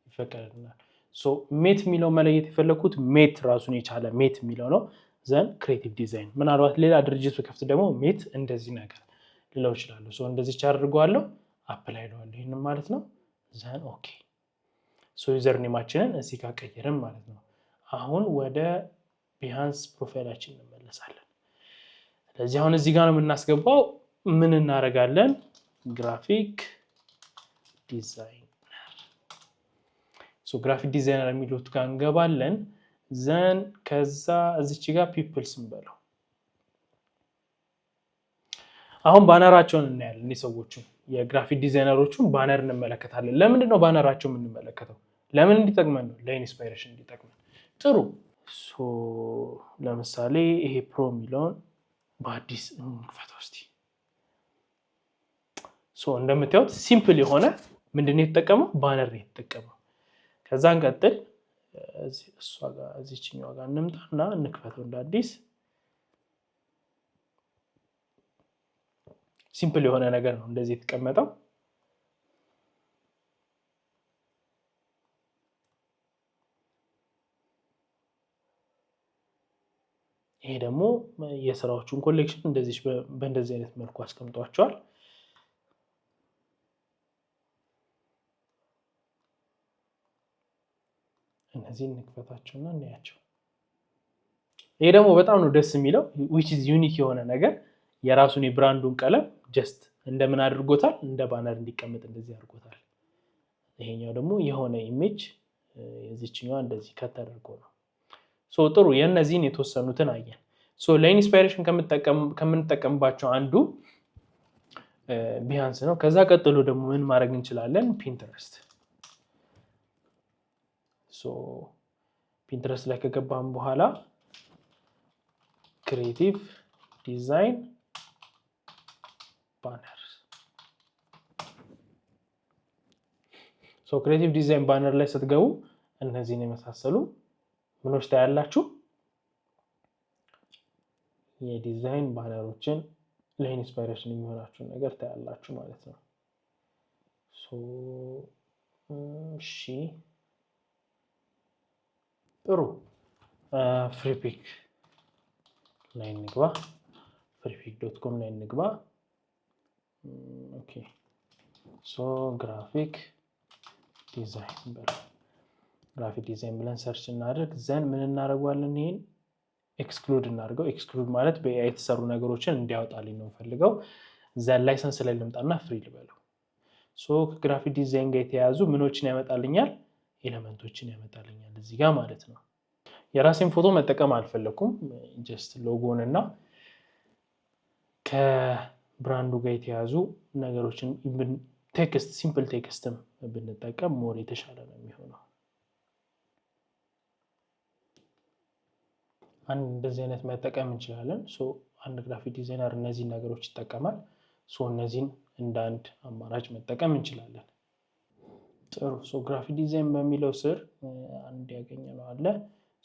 ይፈቀድልናል። ሶ ሜት የሚለው መለየት የፈለኩት ሜት ራሱን የቻለ ሜት የሚለው ነው። ዘን ክሬቲቭ ዲዛይን ምናልባት ሌላ ድርጅት በከፍት ደግሞ ሜት እንደዚህ ነገር ልለው እችላለሁ። ሶ እንደዚህ አድርገዋለሁ፣ አፕላይ ለዋለሁ ይሄንን ማለት ነው። ዘን ኦኬ ሶ ዩዘር ኔማችንን እዚህ ጋር ቀይረን ማለት ነው። አሁን ወደ ቢሃንስ ፕሮፋይላችን እንመለሳለን። ስለዚህ አሁን እዚህ ጋር ነው የምናስገባው። ምን እናደርጋለን? ግራፊክ ዲዛይን ሶ ግራፊክ ዲዛይነር የሚሉት ጋር እንገባለን። ዘን ከዛ እዚች ጋር ፒፕልስ እንበለው። አሁን ባነራቸውን እናያለን። የሰዎቹን የግራፊክ ዲዛይነሮቹን ባነር እንመለከታለን። ለምንድን ነው ባነራቸው የምንመለከተው? ለምን እንዲጠቅመን ነው? ለኢንስፓይሬሽን እንዲጠቅመን። ጥሩ ሶ ለምሳሌ ይሄ ፕሮ የሚለውን በአዲስ እንክፈተው እስቲ። ሶ እንደምታዩት ሲምፕል የሆነ ምንድነው የተጠቀመው? ባነር ነው የተጠቀመው። ከዛ እንቀጥል። እሷ ጋር እዚህኛው ጋር እንምጣና እንክፈተው እንደ አዲስ። ሲምፕል የሆነ ነገር ነው እንደዚህ የተቀመጠው። ይሄ ደግሞ የስራዎቹን ኮሌክሽን እንደዚህ በእንደዚህ አይነት መልኩ አስቀምጧቸዋል። እነዚህን እንክፈታቸውና እናያቸው። ይሄ ደግሞ በጣም ነው ደስ የሚለው which is unique የሆነ ነገር የራሱን የብራንዱን ቀለም ጀስት እንደምን አድርጎታል እንደ ባነር እንዲቀመጥ እንደዚህ አድርጎታል። ይሄኛው ደግሞ የሆነ ኢሜጅ የዚህኛው እንደዚህ ከተደርጎ ነው። ሶ ጥሩ የነዚህን የተወሰኑትን አየን። ሶ ለኢንስፓይሬሽን ከምንጠቀምባቸው አንዱ ቢሃንስ ነው። ከዛ ቀጥሎ ደግሞ ምን ማድረግ እንችላለን? ፒንተረስት። ሶ ፒንተረስት ላይ ከገባን በኋላ ክሬቲቭ ዲዛይን ባነር። ሶ ክሬቲቭ ዲዛይን ባነር ላይ ስትገቡ እነዚህን የመሳሰሉ ምኖች ታያላችሁ። የዲዛይን ባነሮችን ለኢንስፓይሬሽን የሚሆናችሁን ነገር ታያላችሁ ማለት ነው። ሶ እሺ ጥሩ ፍሪፒክ ላይ እንግባ። freepik.com ላይ እንግባ። ኦኬ ሶ ግራፊክ ዲዛይን ግራፊክ ዲዛይን ብለን ሰርች እናድርግ። ዘን ምን እናደርጋለን? ይሄን ኤክስክሉድ እናድርገው። ኤክስክሉድ ማለት በኤአይ የተሰሩ ነገሮችን እንዲያወጣልኝ ነው ፈልገው። ዘን ላይሰንስ ላይ ልምጣና ፍሪ ልበለው። ሶ ከግራፊክ ዲዛይን ጋር የተያያዙ ምኖችን ያመጣልኛል? ኤሌመንቶችን ያመጣልኛል እዚህ ጋር ማለት ነው። የራሴን ፎቶ መጠቀም አልፈለኩም። ጀስት ሎጎን እና ከብራንዱ ጋር የተያያዙ ነገሮችን ቴክስት ሲምፕል ቴክስትም ብንጠቀም ሞር የተሻለ ነው የሚሆነው። አንድ እንደዚህ አይነት መጠቀም እንችላለን። ሶ አንድ ግራፊክ ዲዛይነር እነዚህን ነገሮች ይጠቀማል። ሶ እነዚህን እንደ አንድ አማራጭ መጠቀም እንችላለን። ጥሩ ሶ ግራፊክ ዲዛይን በሚለው ስር አንድ ያገኘነው አለ።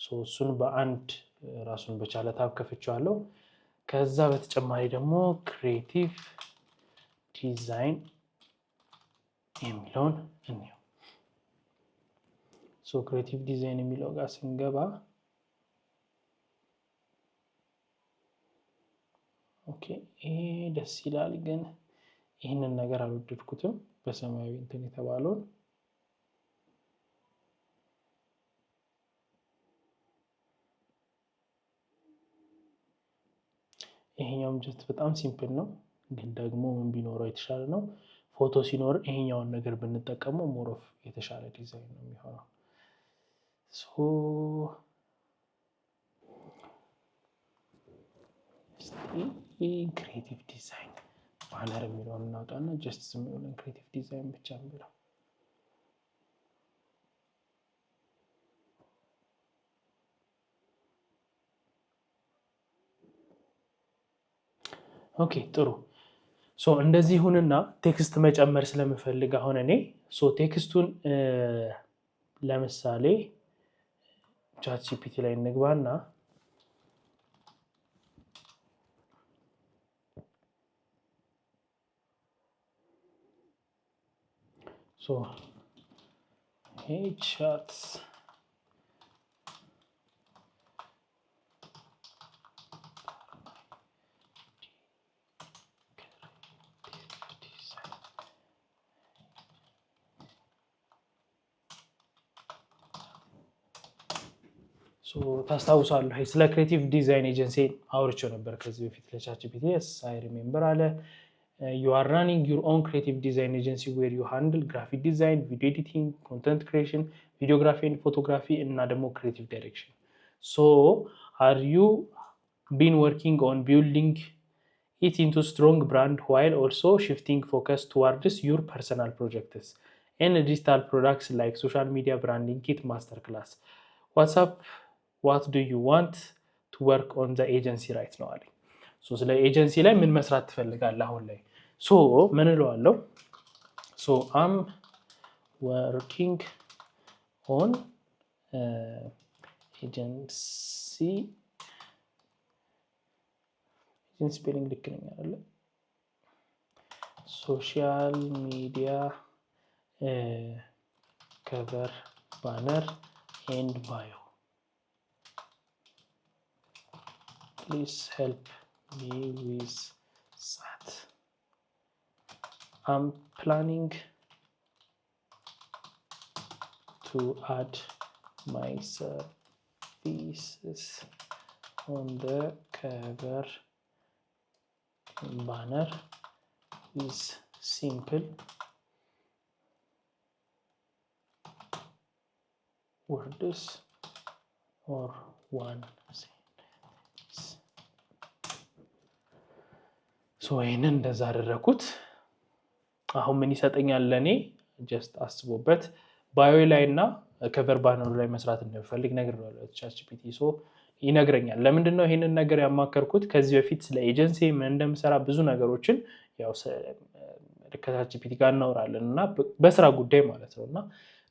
ሶ እሱን በአንድ ራሱን በቻለ ታብ ከፍቼዋለሁ። ከዛ በተጨማሪ ደግሞ ክሬቲቭ ዲዛይን የሚለውን እንየው። ሶ ክሬቲቭ ዲዛይን የሚለው ጋር ስንገባ ኦኬ ይሄ ደስ ይላል፣ ግን ይህንን ነገር አልወደድኩትም። በሰማያዊ እንትን የተባለውን ይሄኛውም ጀስት በጣም ሲምፕል ነው፣ ግን ደግሞ ምን ቢኖረው የተሻለ ነው? ፎቶ ሲኖር ይሄኛውን ነገር ብንጠቀመው ሞር ኦፍ የተሻለ ዲዛይን ነው የሚሆነው። ሶ ክሬቲቭ ዲዛይን ባነር የሚለውን እናውጣና ጀስት ዝም ብለን ክሬቲቭ ዲዛይን ብቻ የሚለው ኦኬ ጥሩ። ሶ እንደዚህ ሁንና ቴክስት መጨመር ስለምፈልግ አሁን እኔ ሶ ቴክስቱን ለምሳሌ ቻት ጂፒቲ ላይ እንግባና ሶ hey chat ታስታውሳለህ ስለ ክሬቲቭ ዲዛይን ኤጀንሲ አውርቼው ነበር ከዚህ በፊት ለቻት ጂፒቲ። አይ ሪሜምበር አለ you are running your own creative design agency where you handle graphic design, video editing, content creation, videography and photography እና ደግሞ creative direction. So are you been working on building it into strong brand while also shifting focus towards your personal projects and digital products like social media branding kit masterclass? What's up? What do you want to work on the agency right now? So ስለ ኤጀንሲ ላይ ምን መስራት ትፈልጋለህ አሁን ላይ? ሶ ምን እለዋለሁ? ሶ አም ወርኪንግ ኦን ኤጀንሲ ስፔሊንግ ልክ ነኝ አይደለ? ሶሻል ሚዲያ ከቨር ባነር ኤንድ ባዮ please help me with that. I'm planning to add my services on the cover banner with simple words or one sentence. So ይሄንን እንደዛ አደረኩት። አሁን ምን ይሰጠኛል ለኔ ጀስት አስቦበት ባዮ ላይ እና ከቨር ባነሩ ላይ መስራት እንደምፈልግ ነግሬዋለሁ ChatGPT ሶ ይነግረኛል። ለምንድን ነው ይሄንን ነገር ያማከርኩት? ከዚህ በፊት ስለ ኤጀንሲ ምን እንደምሰራ ብዙ ነገሮችን ያው ከChatGPT ጋር እናወራለን እና በስራ ጉዳይ ማለት ነውና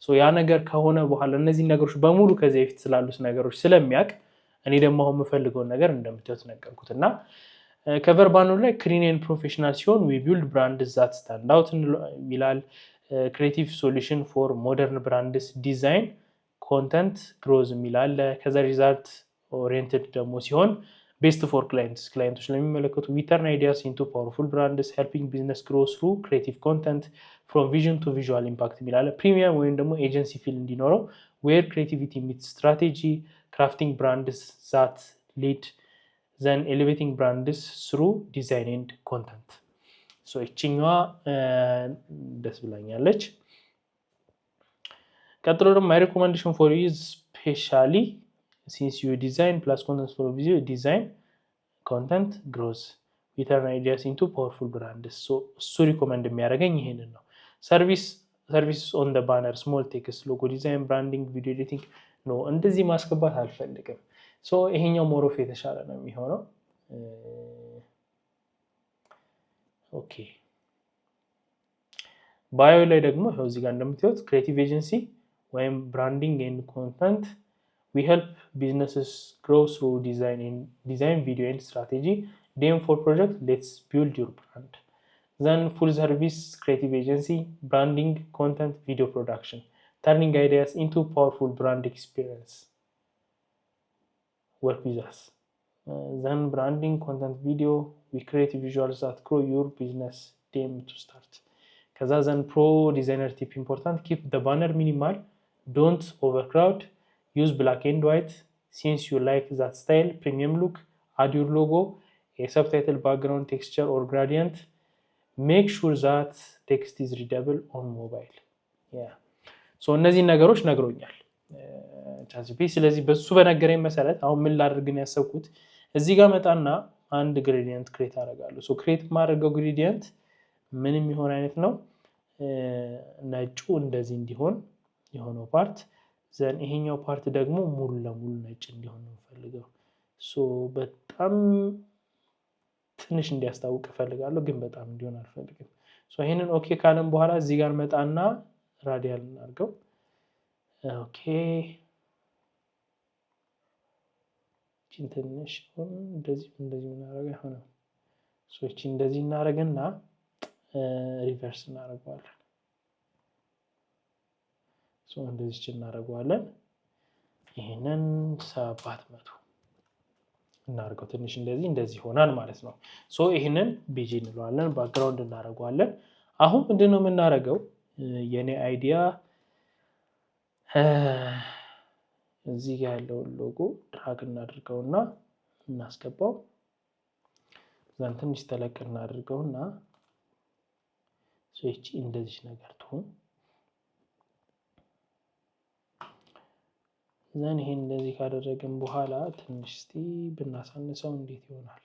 ሶ ያ ነገር ከሆነ በኋላ እነዚህ ነገሮች በሙሉ ከዚህ በፊት ስላሉት ነገሮች ስለሚያቅ እኔ ደግሞ አሁን የምፈልገው ነገር እንደምታዩት ነገርኩትና ከቨር ባነሩ ላይ ክሊን ኤንድ ፕሮፌሽናል ሲሆን we build brands that stand out ይላል። ክሬቲቭ ሶሉሽን ፎር ሞደርን ብራንድስ ዲዛይን ኮንተንት ግሮዝ ይላል። ከዛ ሪዛልት ኦሪየንትድ ደግሞ ሲሆን ቤስት ፎር ክላይንቶች ለሚመለከቱ we turn ideas into powerful brands helping business grow through creative content from vision to visual impact ይላል። ፕሪሚየም ወይም ደግሞ ኤጀንሲ ፊል እንዲኖረው where creativity meets strategy crafting brands that lead then elevating brands through design and content. So እቺኛዋ ደስ ብላኛለች። ቀጥሎ ደግሞ my recommendation for you is especially since you design plus content for video design content grows we turn ideas into powerful brands. So እሱ ሪኮመንድ የሚያደርገኝ ይሄንን ነው። services on the banner small text logo design branding video editing ነው እንደዚህ ማስገባት አልፈልግም። ሶ ይሄኛው ሞሮፍ የተሻለ ነው የሚሆነው። ኦኬ ባዮ ላይ ደግሞ እዚህ ጋር እንደምታዩት ክሬቲቭ ኤጀንሲ ወይም ብራንዲንግ ኤንድ ኮንተንት we help businesses grow through design video and strategy DM for project let's build your brand. Then full service creative agency branding content video production turning ideas into powerful brand experience. Work with us. Then branding content video we create visuals that grow your business team to start. ከዛ then pro designer tip important keep the banner minimal don't overcrowd use black and white since you like that style premium look add your logo a subtitle background texture or gradient make sure that text is readable on mobile. yeah so እነዚህ ነገሮች ነግሮኛል ChatGPT። ስለዚህ በሱ በነገረኝ መሰረት አሁን ምን ላድርግ ነው ያሰብኩት እዚህ ጋር መጣና አንድ ግሬዲየንት ክሬት አደርጋለሁ። ሶ ክሬት ማድረገው ግሬዲየንት ምንም ይሆን አይነት ነው ነጩ እንደዚህ እንዲሆን የሆነው ፓርት ዘን ይሄኛው ፓርት ደግሞ ሙሉ ለሙሉ ነጭ እንዲሆን ነው ፈልገው። ሶ በጣም ትንሽ እንዲያስታውቅ ፈልጋለሁ ግን በጣም እንዲሆን አልፈልግም። ሶ ይሄንን ኦኬ ካለን በኋላ እዚህ ጋር መጣና ራዲያል እናድርገው። ኦኬ ትንሽ እንደዚህ እናደርጋለን ይሆናል። ሶ እቺ እንደዚህ እናደርግና ሪቨርስ እናደርጋለን። ሶ እንደዚህ እናደርጋለን። ይሄንን 700 እናደርገው ትንሽ እንደዚህ ሆናል ማለት ነው። ሶ ይሄንን ቢጂ እንለዋለን ባክግራውንድ እናደርጋለን። አሁን ምንድነው የምናደርገው የኔ አይዲያ እዚህ ጋር ያለው ሎጎ ድራግ እናድርገውና እናስገባው። ዘን ትንሽ ተለቅ እናድርገውና እቺ እንደዚህ ነገር ትሁን። ዘን ይሄን እንደዚህ ካደረግን በኋላ ትንሽ እስቲ ብናሳንሰው እንዴት ይሆናል?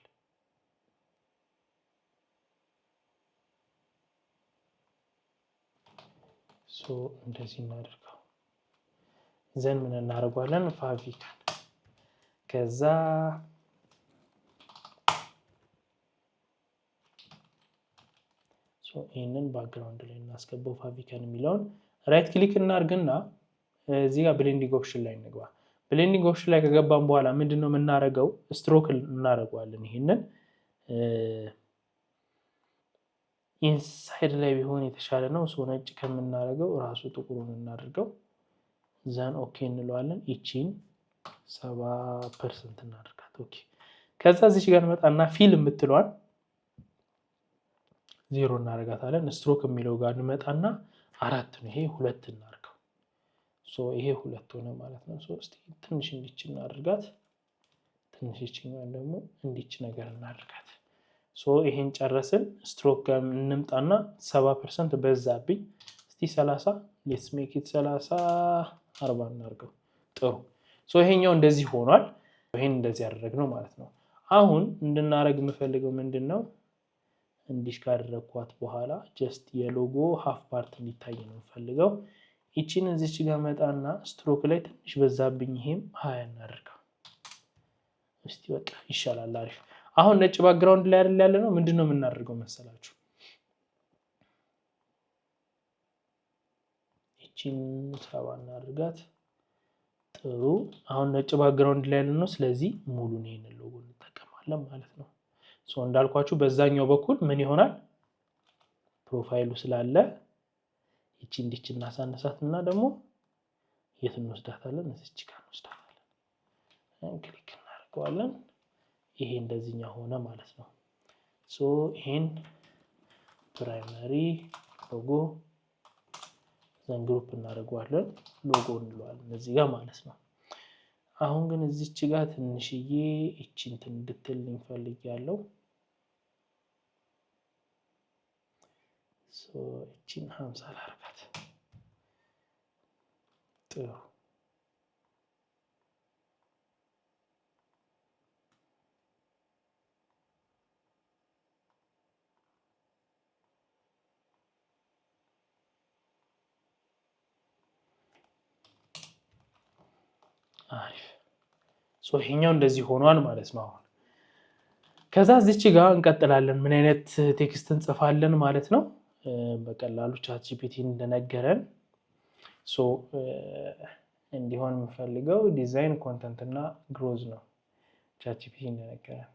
ሶ እንደዚህ እናድርገው። ዘን ምን እናደርጋለን ፋብሪካን ከዛ ሶ ይሄንን ባክግራውንድ ላይ እናስገባው ፋብሪካን የሚለውን ራይት ክሊክ እናርግና እዚህ ጋር ብሌንዲንግ ኦፕሽን ላይ እንግባ። ብሌንዲንግ ኦፕሽን ላይ ከገባን በኋላ ምንድነው የምናደርገው ስትሮክ እናደርጋለን። ይሄንን ኢንሳይድ ላይ ቢሆን የተሻለ ነው። ሶ ነጭ ከምናደርገው ራሱ ጥቁሩን እናድርገው። ዘን ኦኬ እንለዋለን። እቺን 70% እናድርጋት። ኦኬ ከዛ እዚች ጋር እንመጣና ፊል የምትለዋን 0 እናደርጋታለን። ስትሮክ የሚለው ጋር እንመጣና 4 ነው። ይሄ 2 እናድርገው። ይሄ 2 ሆነ ማለት ነው። እስቲ ትንሽ እንዲች እናድርጋት። ትንሽ ይችኛዋን ደግሞ እንዲች ነገር እናድርጋት። ይሄን ጨረስን። ስትሮክ ጋር እንምጣና 70% በዛብኝ። እስቲ 30 ሌትስ ሜክ ኢት 30 40 እናድርገው። ጥሩ። ይሄኛው እንደዚህ ሆኗል። ይሄን እንደዚህ ያደረግነው ማለት ነው። አሁን እንድናረግ የምፈልገው ምንድነው? እንዲሽ ካደረኳት በኋላ ጀስት የሎጎ ሃፍ ፓርት እንዲታይ ነው የምፈልገው። እቺን እዚች ጋር መጣና ስትሮክ ላይ ትንሽ በዛብኝ። ይሄም 20 እናደርገው። እስቲ በቃ ይሻላል። አሪፍ። አሁን ነጭ ባክግራውንድ ላይ አይደል ያለ ነው። ምንድነው የምናደርገው መሰላችሁ? እቺን 7 እናድርጋት። ጥሩ። አሁን ነጭ ባክግራውንድ ላይ ያለ ነው። ስለዚህ ሙሉን ይሄንን ሎጎ እንጠቀማለን ማለት ነው። እንዳልኳችሁ በዛኛው በኩል ምን ይሆናል? ፕሮፋይሉ ስላለ እቺ እንዲች እናሳነሳትና ደግሞ የት እንወስዳታለን? እዚች ጋር እንወስዳታለን። ክሊክ እናደርገዋለን። ይሄ እንደዚህኛው ሆነ ማለት ነው። ይሄን ፕራይመሪ ሎጎ ዘን ግሩፕ እናደርገዋለን። ሎጎ እንለዋለን እዚህ ጋር ማለት ነው። አሁን ግን እዚች ጋር ትንሽዬ እቺ እንትን እንድትል እንፈልጋለሁ። እቺን 50 ላድርጋት። ጥሩ። አሪፍ። ይሄኛው እንደዚህ ሆኗል ማለት ነው። አሁን ከዛ እዚች ጋር እንቀጥላለን። ምን አይነት ቴክስት እንጽፋለን ማለት ነው? በቀላሉ ቻት ጂፒቲ እንደነገረን እንዲሆን የምፈልገው ዲዛይን ኮንተንት እና ግሮዝ ነው። ቻት ጂፒቲ እንደነገረን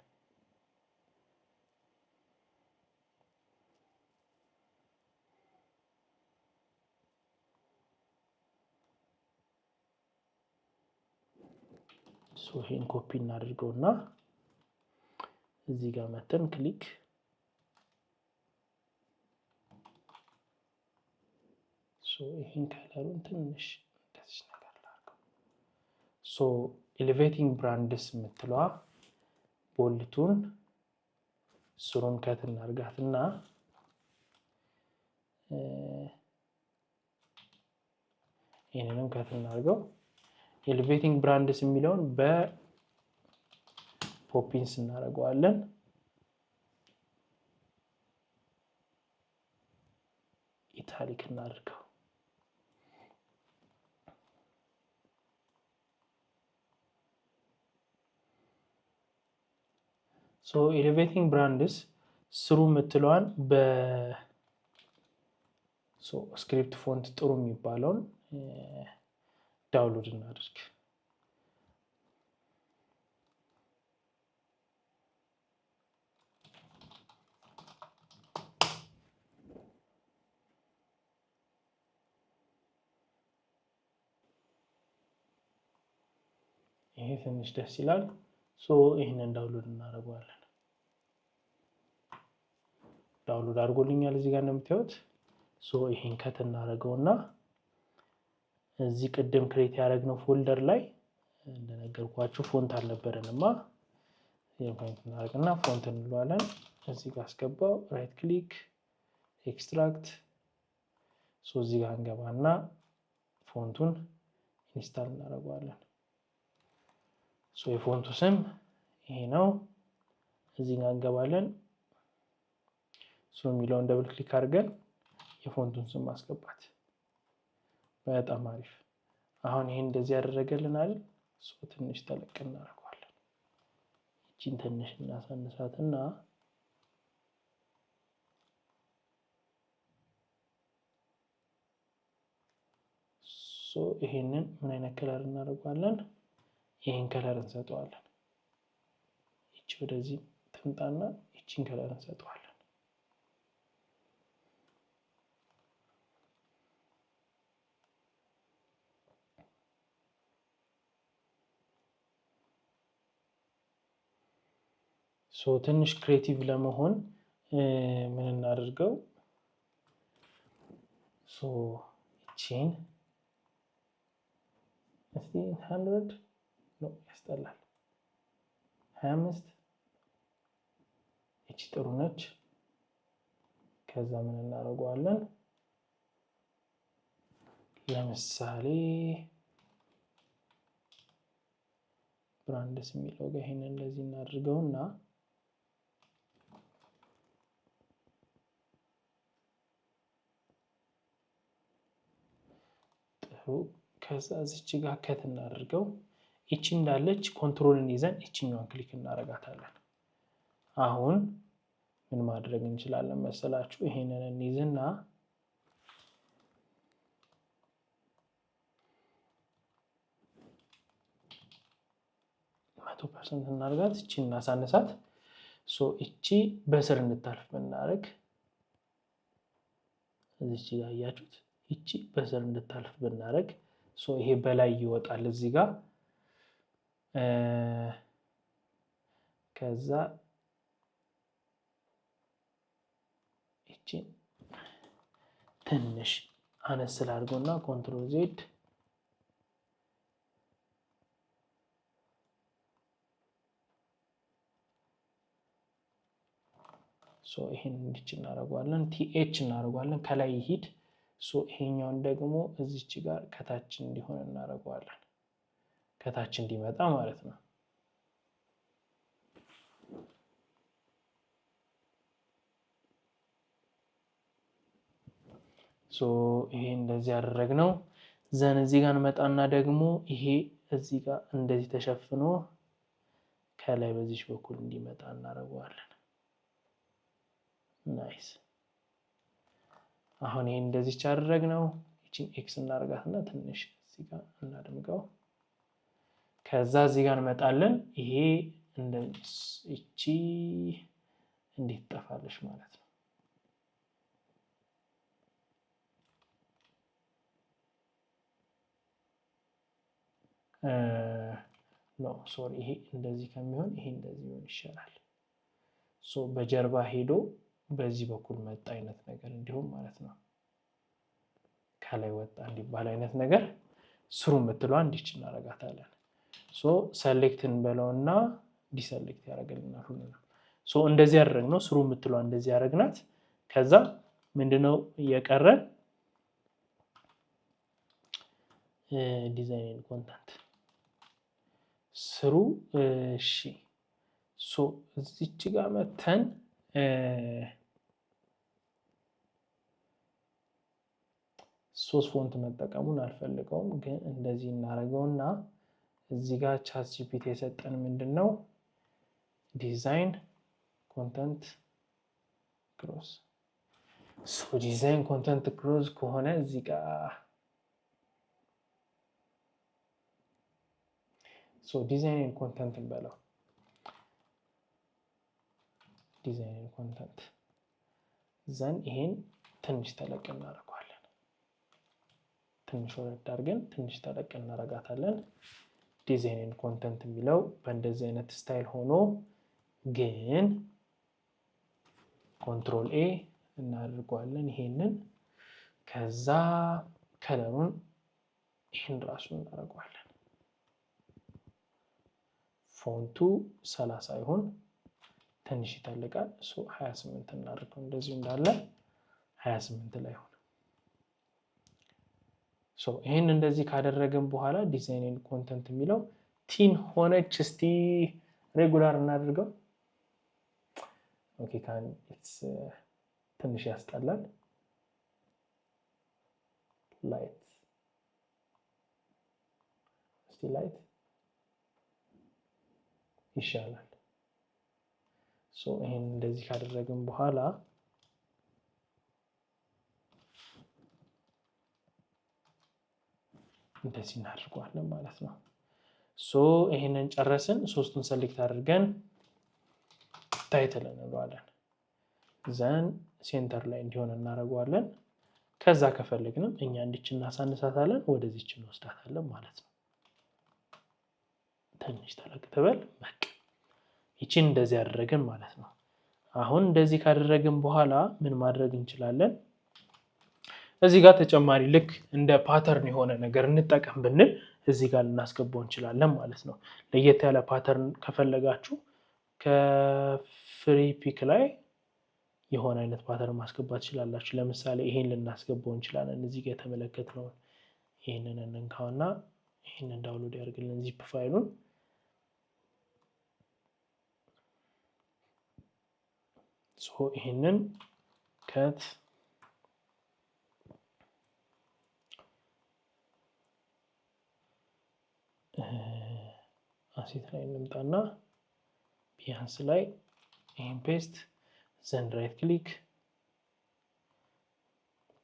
ይሄን ኮፒ እናድርገውና እዚህ ጋር መተን ክሊክ ይሄን ከለሩን ትንሽ እንደዚህ ነገር ላድርገው። ኤሌቬቲንግ ብራንድስ የምትለዋ ቦልቱን ስሩን ከት እናድርጋትና ይሄንንም ከት እናድርገው። ኤሌቬቲንግ ብራንድስ የሚለውን በፖፒንስ እናደርገዋለን። ኢታሊክ እናድርገው። ኤሌቬቲንግ ብራንድስ ስሩ የምትለዋን ስክሪፕት ፎንት ጥሩ የሚባለውን ዳውንሎድ እናድርግ። ይሄ ትንሽ ደስ ይላል። ይሄንን ዳውንሎድ እናደርገዋለን። ዳውንሎድ አድርጎልኛል እዚህ ጋር እንደምታዩት። ይሄን ከት እናደርገውና እዚህ ቅድም ክሬት ያደረግነው ፎልደር ላይ እንደነገርኳችሁ ፎንት አልነበረንማ። ይሄን ፎንት እናደርግና ፎንት እንለዋለን። እዚህ ጋር አስገባው። ራይት ክሊክ ኤክስትራክት። እዚህ ጋር እንገባና ፎንቱን ኢንስታል እናደርገዋለን። የፎንቱ ስም ይሄ ነው። እዚህ ጋር እንገባለን። የሚለውን ደብል ክሊክ አድርገን የፎንቱን ስም ማስገባት። በጣም አሪፍ። አሁን ይሄን እንደዚህ ያደረገልናል። ትንሽ ተለቅ እናደርገዋለን። እቺን ትንሽ እናሳንሳትና ይሄንን ምን አይነት ከለር እናደርገዋለን? ይሄን ከለር እንሰጠዋለን። እቺ ወደዚህ ትምጣና እቺን ከለር እንሰጠዋለን። ትንሽ ክሬቲቭ ለመሆን ምን እናድርገው? እቺን እስቲ 100 ነው ያስጠላል። 25 እቺ ጥሩ ነች። ከዛ ምን እናደርገዋለን? ለምሳሌ ብራንድስ የሚለው ጋር ይሄን እንደዚህ እናድርገውና ጥሩ። ከዛ እዚች ጋር ከት እናድርገው። እቺ እንዳለች ኮንትሮልን ይዘን እቺኛዋን ክሊክ እናረጋታለን። አሁን ምን ማድረግ እንችላለን መሰላችሁ? ይሄንን እንይዝና 100% እናርጋት። እቺ እናሳነሳት። እቺ በስር እንድታልፍ ብናረግ እዚች ጋር ያያችሁት እቺ በስር እንድታልፍ ብናረግ ይሄ በላይ ይወጣል እዚህ ጋር። ከዛ እቺ ትንሽ አነስ ላድርገውና ኮንትሮል ዜድ ይሄን እንዲች እናደርገዋለን። ቲኤች እናደርገዋለን ከላይ ይሂድ። ይሄኛውን ደግሞ እዚች ጋር ከታች እንዲሆን እናደርገዋለን። ከታች እንዲመጣ ማለት ነው። ይሄ እንደዚህ ያደረግነው ዘን እዚህ ጋር እንመጣና ደግሞ ይሄ እዚህ ጋር እንደዚህ ተሸፍኖ ከላይ በዚች በኩል እንዲመጣ እናደርገዋለን። ናይስ። አሁን ይሄን እንደዚህ ያደረግነው እቺን ኤክስ እናደርጋትና ትንሽ እዚህ ጋር እናደምቀው። ከዛ እዚህ ጋር እንመጣለን። ይሄ እቺ እንዴት ጠፋለሽ ማለት ነው። ሶሪ ይሄ እንደዚህ ከሚሆን ይሄ እንደዚህ ሆን ይሻላል። በጀርባ ሄዶ በዚህ በኩል መጣ አይነት ነገር እንዲሁም ማለት ነው። ከላይ ወጣ እንዲባል አይነት ነገር ስሩ የምትለዋ እንዲች እናረጋታለን። ሰሌክትን በለውና ዲሰሌክት ያደርግልናል ሁሉንም። እንደዚህ ያደረግነው ስሩ የምትለዋ እንደዚህ ያደረግናት። ከዛ ምንድነው የቀረን? ዲዛይን ኮንተንት ስሩ። እሺ እዚች ጋር መተን ሶስት ፎንት መጠቀሙን አልፈልገውም፣ ግን እንደዚህ እናደርገውና እዚህ ጋር ቻት ጂፒቲ የሰጠን ምንድነው ዲዛይን ኮንተንት ክሮስ። ዲዛይን ኮንተንት ክሮስ ከሆነ እዚህ ጋር ዲዛይን ኮንተንት እንበለው። ዲዛይን ኮንተንት ዘን ይሄን ትንሽ ተለቅ እናደርገዋለን። ትንሽ ወረድ አድርገን ትንሽ ተለቅ እናደርጋታለን። ዲዛይን ኮንተንት የሚለው በእንደዚህ አይነት ስታይል ሆኖ ግን ኮንትሮል ኤ እናደርገዋለን ይሄንን። ከዛ ከለሩን ይሄን ራሱ እናደርገዋለን። ፎንቱ 30 ይሁን፣ ትንሽ ይተልቃል። 28 እናደርገው። እንደዚህ እንዳለ 28 ላይ ሆነ። ይሄን እንደዚህ ካደረግን በኋላ ዲዛይን ኮንተንት የሚለው ቲን ሆነች። እስቲ ሬጉላር እናድርገው። ኦኬ ትንሽ ያስጠላል። ላይት እስቲ ላይት ይሻላል። ይሄን እንደዚህ ካደረግን በኋላ እንደዚህ እናድርገዋለን ማለት ነው። ይሄንን ጨረስን። ሶስቱን ሰሌክት አድርገን ታይትል እንለዋለን። ዘን ሴንተር ላይ እንዲሆን እናደርገዋለን። ከዛ ከፈለግንም እኛ እንዲች እናሳንሳታለን፣ ወደዚች እንወስዳታለን ማለት ነው። ትንሽ ተለቅ ትበል። ይቺን እንደዚህ ያደረግን ማለት ነው። አሁን እንደዚህ ካደረግን በኋላ ምን ማድረግ እንችላለን? እዚህ ጋር ተጨማሪ ልክ እንደ ፓተርን የሆነ ነገር እንጠቀም ብንል እዚህ ጋር ልናስገባው እንችላለን ማለት ነው። ለየት ያለ ፓተርን ከፈለጋችሁ ከፍሪ ፒክ ላይ የሆነ አይነት ፓተርን ማስገባት ትችላላችሁ። ለምሳሌ ይሄን ልናስገባው እንችላለን። እዚህ ጋር የተመለከትነው ይሄንን እንንካውና ይሄንን ዳውንሎድ ያደርግልን ዚፕ ፋይሉን። ይሄንን ከት አሴት ላይ እንምጣና ቢያንስ ላይ ይሄን ፔስት ዘን ራይት ክሊክ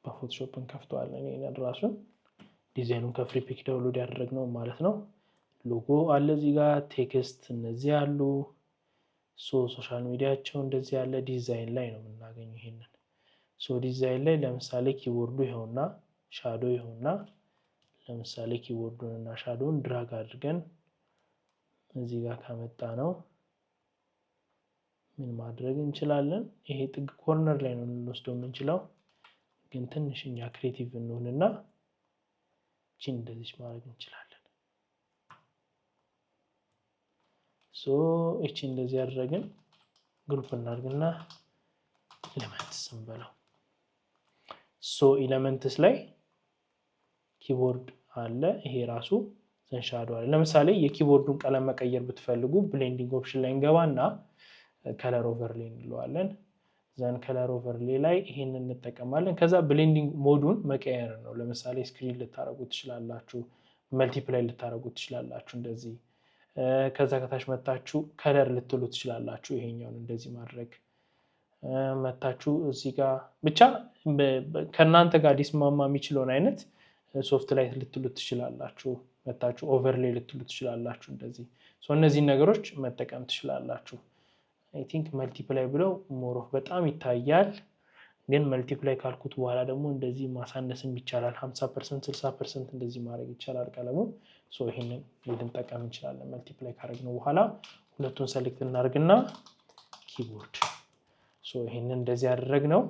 በፎቶሾፕ እንከፍተዋለን። ይሄንን ራሱን ዲዛይኑን ከፍሪ ፒክ ዳውንሎድ ያደረግነው ማለት ነው። ሎጎ አለ እዚህ ጋር፣ ቴክስት እነዚህ አሉ። ሶሻል ሚዲያቸው እንደዚህ ያለ ዲዛይን ላይ ነው የምናገኘው። ይሄንን ዲዛይን ላይ ለምሳሌ ኪቦርዱ ይኸውና፣ ሻዶ ይኸውና። ለምሳሌ ኪቦርዱን እና ሻዶውን ድራግ አድርገን እዚህ ጋር ካመጣ ነው ምን ማድረግ እንችላለን? ይሄ ጥግ ኮርነር ላይ ነው ልንወስደው የምንችለው፣ ግን ትንሽኛ ክሬቲቭ እንሆንና እቺን እንደዚህ ማድረግ እንችላለን። እቺ እንደዚህ ያደረግን ግሩፕ እናድርግና ኤሌመንትስ እንበለው። ኤሌመንትስ ላይ ኪቦርድ አለ፣ ይሄ ራሱ ዘን ሻዶ አለ። ለምሳሌ የኪቦርዱን ቀለም መቀየር ብትፈልጉ ብሌንዲንግ ኦፕሽን ላይ እንገባና ከለር ኦቨርሌይ እንለዋለን። ዘን ከለር ኦቨርሌይ ላይ ይሄንን እንጠቀማለን። ከዛ ብሌንዲንግ ሞዱን መቀየር ነው። ለምሳሌ ስክሪን ልታረጉት ትችላላችሁ፣ መልቲፕላይ ልታረጉት ትችላላችሁ እንደዚህ። ከዛ ከታች መታችሁ ከለር ልትሉ ትችላላችሁ። ይሄኛውን እንደዚህ ማድረግ መታችሁ እዚህ ጋር ብቻ ከናንተ ጋር ሊስማማ የሚችለውን አይነት ሶፍት ላይት ልትሉ ትችላላችሁ። መታችሁ ኦቨርሌይ ልትሉ ትችላላችሁ እንደዚህ። እነዚህ ነገሮች መጠቀም ትችላላችሁ። አይ ቲንክ መልቲፕላይ ብለው ሞሮፍ በጣም ይታያል፣ ግን መልቲፕላይ ካልኩት በኋላ ደግሞ እንደዚህ ማሳነስም ይቻላል። 50% 60% እንደዚህ ማድረግ ይቻላል ቀለሙ። ይሄንን ልንጠቀም እንችላለን። መልቲፕላይ ካደረግነው በኋላ ሁለቱን ሰሌክት እናደርግና ኪቦርድ ይሄንን እንደዚህ ያደረግነው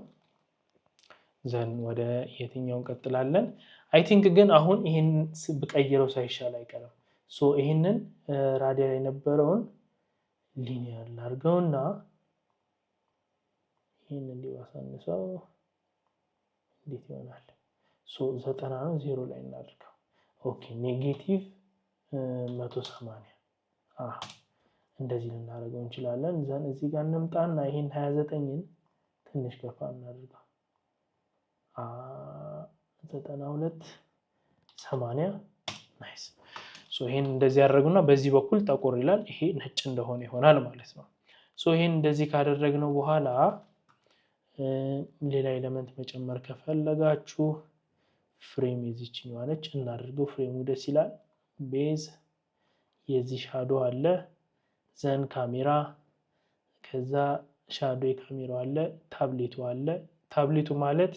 ዘን ወደ የትኛው እንቀጥላለን? አይ ቲንክ ግን አሁን ይሄን ብቀይረው ሳይሻል አይቀርም። ይሄንን ራዲያል የነበረውን ሊኒየር ላድርገውና ይሄን እንዲዋሳንሰው እንዴት ይሆናል? 90 ነው፣ 0 ላይ እናድርገው። ኦኬ ኔጌቲቭ 180 እንደዚህ ልናደርገው እንችላለን። ዘን እዚህ ጋር እንምጣና ይሄን 29ን ትንሽ ገፋ እናድርገው። 92 80 ናይስ። ይሄን እንደዚህ ያደረጉና በዚህ በኩል ጠቆር ይላል፣ ይሄ ነጭ እንደሆነ ይሆናል ማለት ነው። ይሄን እንደዚህ ካደረግነው በኋላ ሌላ ኤሌመንት መጨመር ከፈለጋችሁ ፍሬም የዚህችኛዋ ነች እናድርገው። ፍሬሙ ደስ ይላል። ቤዝ የዚህ ሻዶ አለ፣ ዘን ካሜራ፣ ከዛ ሻዶ የካሜራው አለ፣ ታብሌቱ አለ። ታብሌቱ ማለት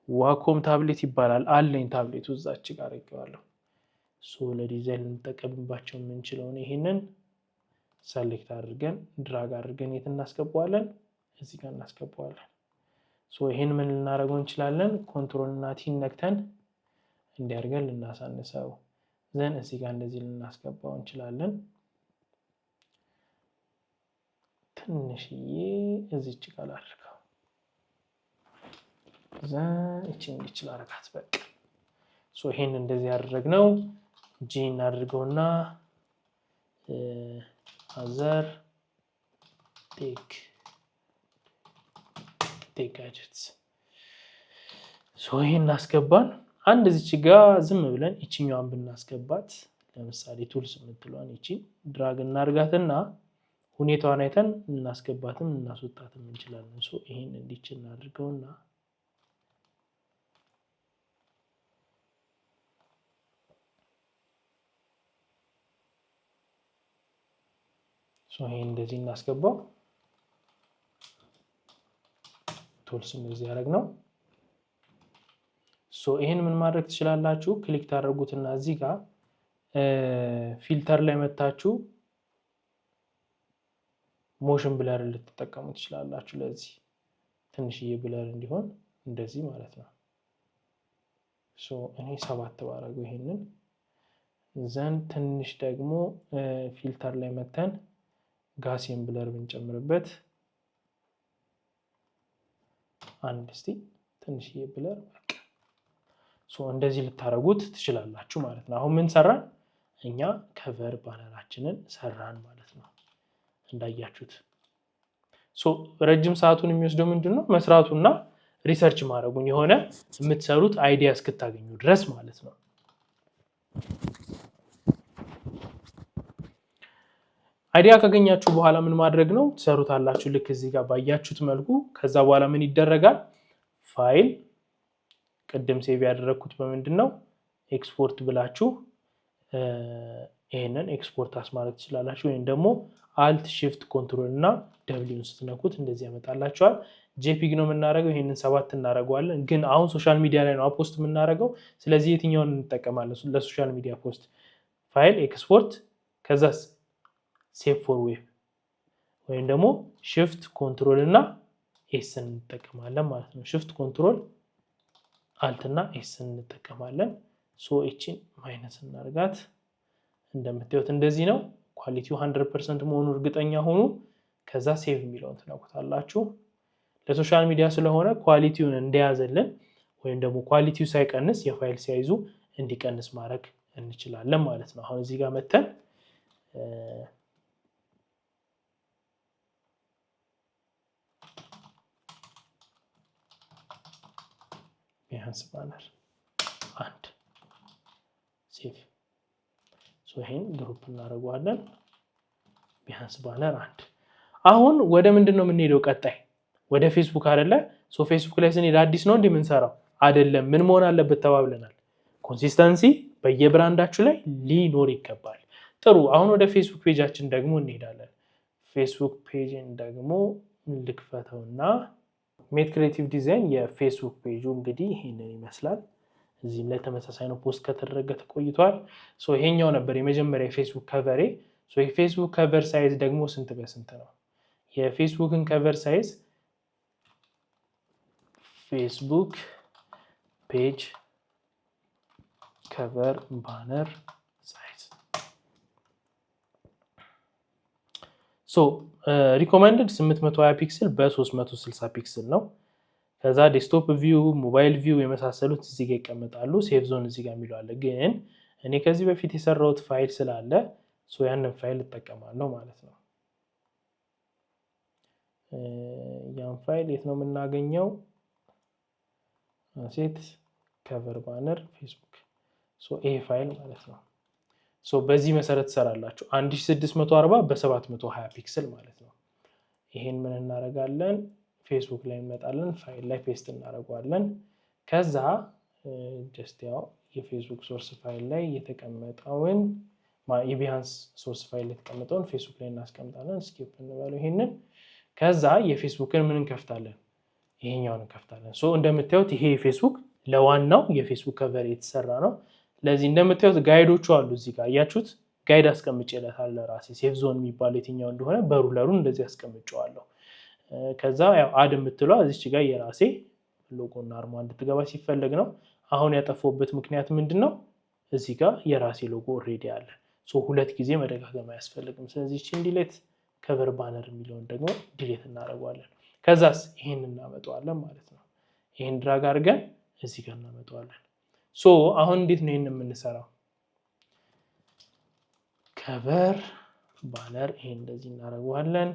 ዋኮም ታብሌት ይባላል። አለኝ ታብሌቱ እዛች ጋር አድርጌዋለሁ። ለዲዛይን ልንጠቀምባቸው የምንችለውን ይሄንን ሰሌክት አድርገን ድራግ አድርገን የት እናስገባዋለን? እዚህ ጋር እናስገባዋለን። ይሄን ምን ልናደርገው እንችላለን? ኮንትሮል እና ቲን ነክተን እንዲያርገን ልናሳንሰው፣ ዘን እዚህ ጋር እንደዚህ ልናስገባው እንችላለን። ትንሽዬ እዚች ጋር አድርገው ዘን እቺን እንዲችል አረጋት በቃ። ይሄን እንደዚህ ያደረግነው ጂ እናድርገውና አዘር ቴክ ጋጀትስ ይሄን እናስገባን። አንድ እዚች ጋር ዝም ብለን እቺኛዋን ብናስገባት ለምሳሌ ቱልስ የምትለዋን እቺ ድራግ እናርጋትና ሁኔታዋን አይተን እናስገባትም እናስወጣትም እንችላለን። ይሄን እንዲችል እናድርገውና ይሄን እንደዚህ እናስገባው። ቱልስ እንደዚህ ያደረግነው። ይሄን ምን ማድረግ ትችላላችሁ? ክሊክ ታደርጉትና እዚህ ጋር ፊልተር ላይ መታችሁ ሞሽን ብለር ልትጠቀሙ ትችላላችሁ ለዚህ ትንሽዬ ብለር እንዲሆን እንደዚህ ማለት ነው እኔ 7 ባረገው ይሄንን ዘን ትንሽ ደግሞ ፊልተር ላይ መተን ጋሲየን ብለር ብንጨምርበት አንድ እስቲ ትንሽዬ ብለር በቃ እንደዚህ ልታረጉት ትችላላችሁ ማለት ነው አሁን ምን ሰራን እኛ ከቨር ባነራችንን ሰራን ማለት ነው እንዳያችሁት ረጅም ሰዓቱን የሚወስደው ምንድነው መስራቱና ሪሰርች ማድረጉን የሆነ የምትሰሩት አይዲያ እስክታገኙ ድረስ ማለት ነው አይዲያ ካገኛችሁ በኋላ ምን ማድረግ ነው ትሰሩታላችሁ ልክ እዚህ ጋር ባያችሁት መልኩ ከዛ በኋላ ምን ይደረጋል ፋይል ቀደም ሴቭ ያደረኩት በምንድነው ኤክስፖርት ብላችሁ ይሄንን ኤክስፖርት አስማረት ትችላላችሁ ወይም ደግሞ አልት shift control እና w ስትነኩት እንደዚህ ያመጣላችኋል jpeg ነው የምናደርገው ይሄንን 7 እናደርገዋለን ግን አሁን ሶሻል ሚዲያ ላይ ነው ፖስት የምናደርገው ስለዚህ የትኛውን እንጠቀማለን ለሶሻል ሚዲያ ፖስት ፋይል ኤክስፖርት ከዛስ ሴቭ ፎር ዌብ ወይም ደግሞ shift control እና s እንጠቀማለን ማለት ነው shift control alt እና s እንጠቀማለን እቺን ማይነስ እናርጋት እንደምታዩት እንደዚህ ነው ኳሊቲው 100% መሆኑ እርግጠኛ ሆኑ ከዛ ሴቭ የሚለውን ትነኩታላችሁ ለሶሻል ሚዲያ ስለሆነ ኳሊቲውን እንዲያዘልን ወይም ደግሞ ኳሊቲው ሳይቀንስ የፋይል ሳይዙ እንዲቀንስ ማድረግ እንችላለን ማለት ነው አሁን እዚህ ጋር መተን ቢያንስ ባነር አንድ ሴቭ ይሄን ግሩፕ እናደርጋለን ቢያንስ ባነር አንድ አሁን ወደ ምንድነው የምንሄደው ቀጣይ ወደ ፌስቡክ አይደለ ፌስቡክ ላይ ስንሄድ አዲስ ነው እንደምንሰራው አይደለም ምን መሆን አለበት ተባብለናል ኮንሲስተንሲ በየብራንዳችሁ ላይ ሊኖር ይገባል ጥሩ አሁን ወደ ፌስቡክ ፔጃችን ደግሞ እንሄዳለን ፌስቡክ ፔጅን ደግሞ ልክፈተውና ሜት ክሬቲቭ ዲዛይን የፌስቡክ ፔጁ እንግዲህ ይሄንን ይመስላል እዚህም ላይ ተመሳሳይ ነው ፖስት ከተደረገ ተቆይቷል ይሄኛው ነበር የመጀመሪያ የፌስቡክ ከቨሬ የፌስቡክ ከቨር ሳይዝ ደግሞ ስንት በስንት ነው የፌስቡክን ከቨር ሳይዝ ፌስቡክ ፔጅ ከቨር ባነር ሳይዝ ሪኮመንድድ 820 ፒክስል በ360 ፒክስል ነው ከዛ ዴስክቶፕ ቪው ሞባይል ቪው የመሳሰሉት እዚህ ጋር ይቀመጣሉ ሴቭ ዞን እዚህ ጋር የሚለው አለ ግን እኔ ከዚህ በፊት የሰራሁት ፋይል ስላለ ያንን ፋይል እጠቀማለሁ ማለት ነው ያን ፋይል የት ነው የምናገኘው አሴት ከቨር ባነር ፌስቡክ ይሄ ፋይል ማለት ነው በዚህ መሰረት ሰራላችሁ 1640 በ720 ፒክስል ማለት ነው ይሄን ምን እናደርጋለን ፌስቡክ ላይ እንመጣለን ፋይል ላይ ፔስት እናደርጋለን ከዛ ጀስት ያው የፌስቡክ ሶርስ ፋይል ላይ የተቀመጠውን የቢሃንስ ሶርስ ፋይል ላይ የተቀመጠውን ፌስቡክ ላይ እናስቀምጣለን ስኪፕ እንበለው ይሄንን ከዛ የፌስቡክን ምን እንከፍታለን ይሄኛውን እንከፍታለን እንደምታዩት ይሄ ፌስቡክ ለዋናው የፌስቡክ ከቨር የተሰራ ነው ለዚህ እንደምታዩት ጋይዶቹ አሉ እዚህ ጋር ያያችሁት ጋይድ አስቀምጬለታለሁ ራሴ ሴቭ ዞን የሚባለው የትኛው እንደሆነ በሩለሩን እንደዚህ አስቀምጬዋለሁ ከዛ ያው አድ የምትለው እዚች ጋር የራሴ ሎጎና አርማ እንድትገባ ሲፈልግ ነው አሁን ያጠፋውበት ምክንያት ምንድነው እዚህ ጋር የራሴ ሎጎ ኦሬዲ አለ ሁለት ጊዜ መደጋገም አያስፈልግም ስለዚህ እቺን ዲሌት ከቨር ባነር የሚለውን ደግሞ ዲሌት እናደርጋለን ከዛስ ይሄን እናመጣዋለን ማለት ነው ይሄን ድራግ አድርገን እዚህ ጋር እናመጣዋለን አሁን እንዴት ነው ይሄን የምንሰራው ከቨር ባነር ይሄን እንደዚህ እናደርጋለን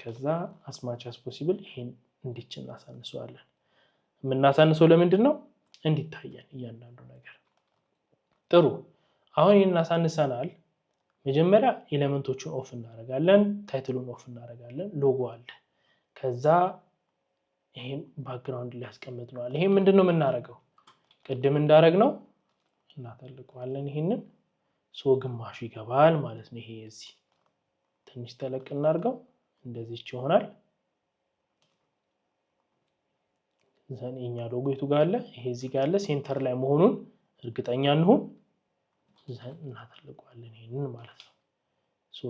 ከዛ as much as possible ይሄን እንዲች እናሳንሰዋለን የምናሳንሰው ለምንድን ነው እንዲታየን እያንዳንዱ ነገር ጥሩ አሁን ይሄን እናሳንሰናል መጀመሪያ ኤሌመንቶቹን ኦፍ እናደርጋለን ታይትሉን ኦፍ እናደርጋለን ሎጎ አለ ከዛ ይሄን ባክግራውንድ ላይ ያስቀምጥነዋል ይሄን ምንድነው የምናደርገው ቅድም እንዳደረግነው እናተልቀዋለን ይሄንን ግማሹ ይገባል ማለት ነው ይሄ እዚህ ትንሽ ተለቅ እናርገው እንደዚህ ይሆናል ዘኔኛ ሎጎ የቱ ጋር አለ ይሄ እዚህ ጋር አለ ሴንተር ላይ መሆኑን እርግጠኛ እንሁን ዘን እናተልቀዋለን ይሄንን ማለት ነው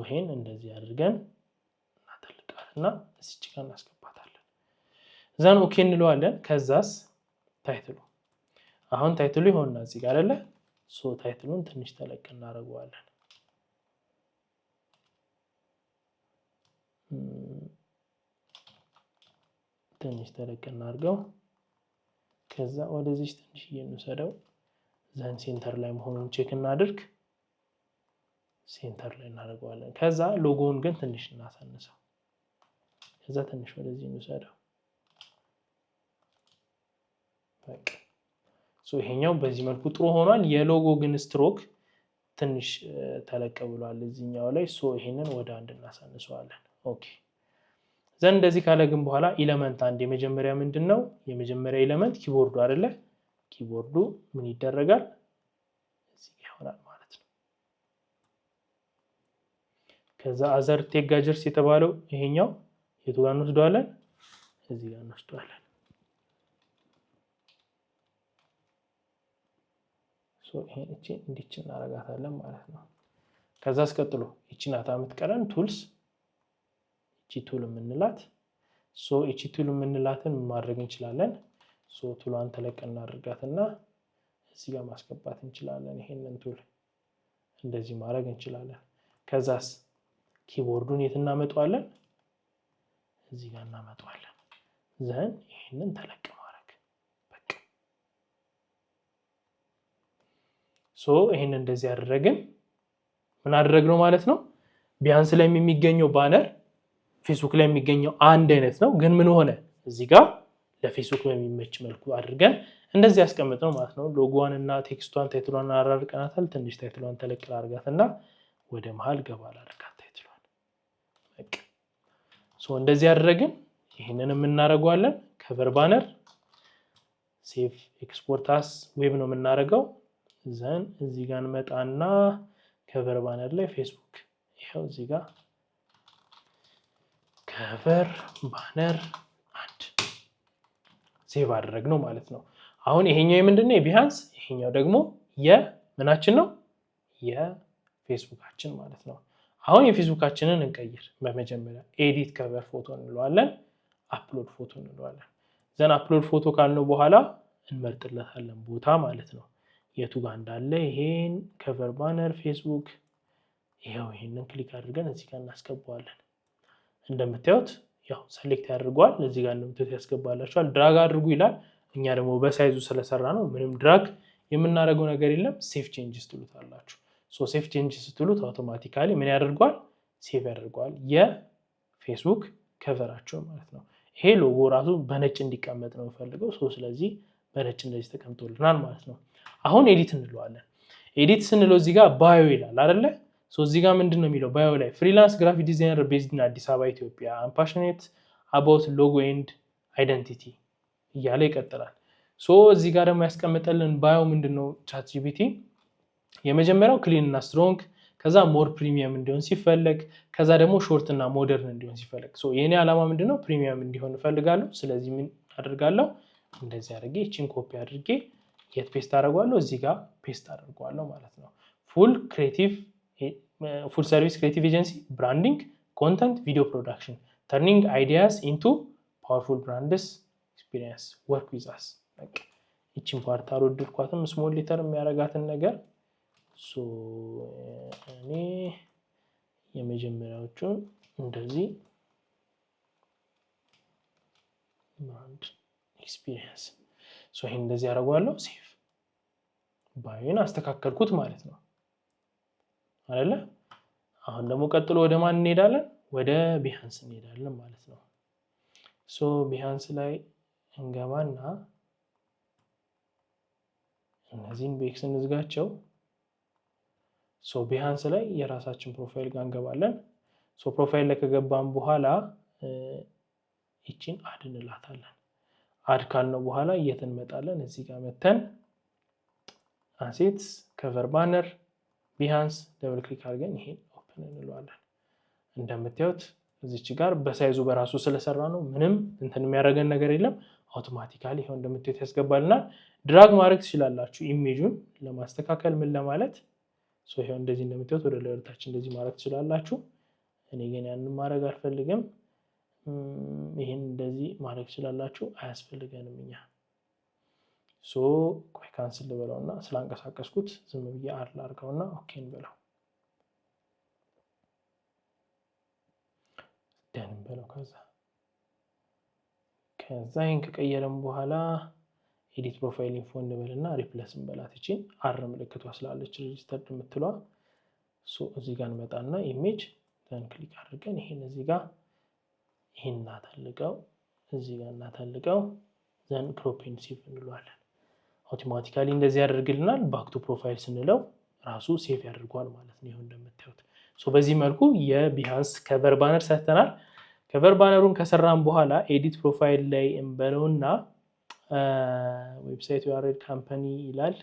ይሄን እንደዚህ አድርገን እና እዚች ጋር እናስገባታለን። ዘን ኦኬ እንለዋለን። ከዛስ ታይትሉ አሁን ታይትሉ ይሆንና እዚህ ጋር አይደለ ሶ ታይትሉን ትንሽ ተለቅ እናደርገዋለን። ትንሽ ተለቅ እናድርገው። ከዛ ወደዚህ ትንሽ እንውሰደው። ዘን ሴንተር ላይ መሆኑን ቼክ እናድርግ። ሴንተር ላይ እናደርገዋለን። ከዛ ሎጎውን ግን ትንሽ እናሳንሰው። ከዛ ትንሽ ወደዚህ እንውሰደው። በቃ ሶ ይሄኛው በዚህ መልኩ ጥሩ ሆኗል። የሎጎ ግን ስትሮክ ትንሽ ተለቅ ብሏል እዚህኛው ላይ። ሶ ይሄንን ወደ አንድ እናሳንሰዋለን። ኦኬ ዘን እንደዚህ ካለ ግን በኋላ ኤሌመንት አንድ የመጀመሪያ ምንድነው? የመጀመሪያ ኤሌመንት ኪቦርዱ አይደለ? ኪቦርዱ ምን ይደረጋል? እዚህ ይሆናል ማለት ነው። ከዛ አዘር ቴክ ጋጀርስ የተባለው ይሄኛው የቱ ጋር እንወስደዋለን? እዚህ ጋር እንወስደዋለን። ሶ ይሄን እቺ እንዲች እናረጋታለን ማለት ነው። ከዛ አስቀጥሎ እቺ ናታ የምትቀረን ቱልስ እቺ ቱል የምንላት ሶ እቺ ቱል የምንላትን ማድረግ እንችላለን። ሶ ቱሏን ተለቅ እናድርጋትና እዚህ ጋር ማስገባት እንችላለን። ይሄንን ቱል እንደዚህ ማድረግ እንችላለን። ከዛስ ኪቦርዱን የት እናመጣዋለን? እዚህ ጋር እናመጣዋለን። ዘን ይሄንን ተለቅ ማድረግ በቃ ሶ ይሄንን እንደዚህ አደረግን። ምን አደረግነው ማለት ነው? ቢያንስ ላይ የሚገኘው ባነር ፌስቡክ ላይ የሚገኘው አንድ አይነት ነው፣ ግን ምን ሆነ? እዚህ ጋር ለፌስቡክ በሚመች መልኩ አድርገን እንደዚህ ያስቀምጥነው ማለት ነው። ሎጎዋን እና ቴክስቷን ታይትሏን አራርቀናታል። ትንሽ ታይትሏን ተለቅ አድርጋትና ወደ መሃል ገባ አድርጋት ታይትሏን በቃ ሶ እንደዚህ አደረግን። ይሄንንም እናደርገዋለን። ከቨር ባነር ሴቭ ኤክስፖርት አስ ዌብ ነው የምናደርገው። ዘን እዚህ ጋር እንመጣና ከቨር ባነር ላይ ፌስቡክ ይሄው እዚህ ጋር ከቨር ባነር አንድ ሴቭ አደረግነው ማለት ነው። አሁን ይሄኛው ምንድነው? የቢሃንስ ይሄኛው ደግሞ የምናችን ነው የፌስቡካችን ማለት ነው። አሁን የፌስቡካችንን እንቀይር። በመጀመሪያ ኤዲት ከቨር ፎቶ እንለዋለን፣ አፕሎድ ፎቶ እንለዋለን። ዘን አፕሎድ ፎቶ ካልነው በኋላ እንመርጥለታለን ቦታ ማለት ነው፣ የቱ ጋር እንዳለ። ይሄን ከቨር ባነር ፌስቡክ ይሄው ይሄንን ክሊክ አድርገን እዚህ ጋር እናስገባዋለን። እንደምታዩት ያው ሰሌክት ያደርገዋል። እዚህ ጋር እንደምታዩት ያስገባላችኋል። ድራግ አድርጉ ይላል። እኛ ደግሞ በሳይዙ ስለሰራ ነው ምንም ድራግ የምናደርገው ነገር የለም። ሴፍ ቼንጅስ ትሉታላችሁ። ሶ ሴፍ ቼንጅስ ትሉት አውቶማቲካሊ ምን ያደርገዋል? ሴቭ ያደርገዋል የፌስቡክ ከቨራቸው ማለት ነው። ይሄ ሎጎ ራሱ በነጭ እንዲቀመጥ ነው የምፈልገው። ሶ ስለዚህ በነጭ እንደዚህ ተቀምጦልናል ማለት ነው። አሁን ኤዲት እንለዋለን። ኤዲት ስንለው እዚህ ጋር ባዮ ይላል አይደለ? ሶ እዚህ ጋር ምንድነው የሚለው? ባዮ ላይ ፍሪላንስ ግራፊክ ዲዛይነር ቤዝድ ኢን አዲስ አበባ ኢትዮጵያ አም ፓሽኔት አባውት ሎጎ ኤንድ አይደንቲቲ እያለ ይቀጥላል። ሶ እዚህ ጋር ደግሞ ያስቀምጠልን ባዮ ምንድነው? ቻት ጂፒቲ የመጀመሪያው ክሊን እና ስትሮንግ፣ ከዛ ሞር ፕሪሚየም እንዲሆን ሲፈለግ፣ ከዛ ደግሞ ሾርት እና ሞደርን እንዲሆን ሲፈለግ። ሶ የኔ ዓላማ ምንድነው? ፕሪሚየም እንዲሆን እፈልጋለሁ። ስለዚህ ምን አደርጋለሁ? እንደዚህ አድርጌ እቺን ኮፒ አድርጌ የት ፔስት አደርገዋለሁ? እዚህ ጋር ፔስት አደርገዋለሁ ማለት ነው። ፉል ሰርቪስ ክሬቲቭ ኤጀንሲ ብራንዲንግ ኮንተንት ቪዲዮ ፕሮዳክሽን ተርኒንግ አይዲያስ ኢንቱ ፓወርፉል ብራንድስ ኤክስፒሪየንስ ወርክ ዊዝ አስ። በቃ እቺን ፓርት አልወደድኳትም፣ ስሞል ሌተር የሚያረጋትን ነገር። ሶ እኔ የመጀመሪያዎቹን እንደዚህ ብራንድ ኤክስፒሪየንስ ሶ ይሄን እንደዚህ አደርገዋለሁ። ሴቭ ባዮን አስተካከልኩት ማለት ነው አይደለ? አሁን ደግሞ ቀጥሎ ወደ ማን እንሄዳለን? ወደ ቢሃንስ እንሄዳለን ማለት ነው። ሶ ቢሃንስ ላይ እንገባና እነዚህን ቤክስ እንዝጋቸው። ሶ ቢሃንስ ላይ የራሳችን ፕሮፋይል ጋር እንገባለን። ሶ ፕሮፋይል ላይ ከገባን በኋላ እቺን አድ እንላታለን። አድ ካልነው በኋላ የት እንመጣለን? እዚህ ጋር መተን አሴትስ ከቨር ባነር ቢሃንስ ደብል ክሊክ አድርገን ይሄን ኦፕን እንለዋለን። እንደምታዩት እዚች ጋር በሳይዙ በራሱ ስለሰራ ነው ምንም እንትን የሚያደርገን ነገር የለም። አውቶማቲካሊ ይሄው እንደምታዩት ያስገባልናል። ድራግ ማድረግ ትችላላችሁ ኢሜጁን ለማስተካከል ምን ለማለት። ሶ ይሄው እንደዚህ እንደምታዩት ወደ ላይ ወደታች እንደዚህ ማድረግ ትችላላችሁ። እኔ ግን ያንን ማድረግ አልፈልግም። ይሄን እንደዚህ ማድረግ ይችላልላችሁ አያስፈልገንም እኛ ቆይ ካንስል ልበለውና ስላንቀሳቀስኩት ዝም ብዬ አርል አድርገውና ኦኬ እንበለው ደን እንበለው ከዛ ይሄን ከቀየረን በኋላ ኤዲት ፕሮፋይል ኢንፎ እንበልና ሪፕሌስ እንበላት እቺን አር ምልክቷ ስላለች ሬጂስተርድ የምትለዋ እዚህ ጋር እንመጣና ኢሜጅ ደን ክሊክ አድርገን ይሄን እዚህ ጋር ይሄን እናታልቀው እዚህ ጋር እናታልቀው ዘን ክሮፕ ኤንድ ሴቭ እንለዋለን አውቶማቲካሊ እንደዚህ ያደርግልናል ባክ ቱ ፕሮፋይል ስንለው ራሱ ሴቭ ያደርጓል ማለት ነው ይሄው እንደምታዩት በዚህ መልኩ የቢሃንስ ከቨር ባነር ሰርተናል ከቨር ባነሩን ከሰራን በኋላ ኤዲት ፕሮፋይል ላይ እንበለውና ዌብሳይት ዩአርኤል ካምፓኒ ይላል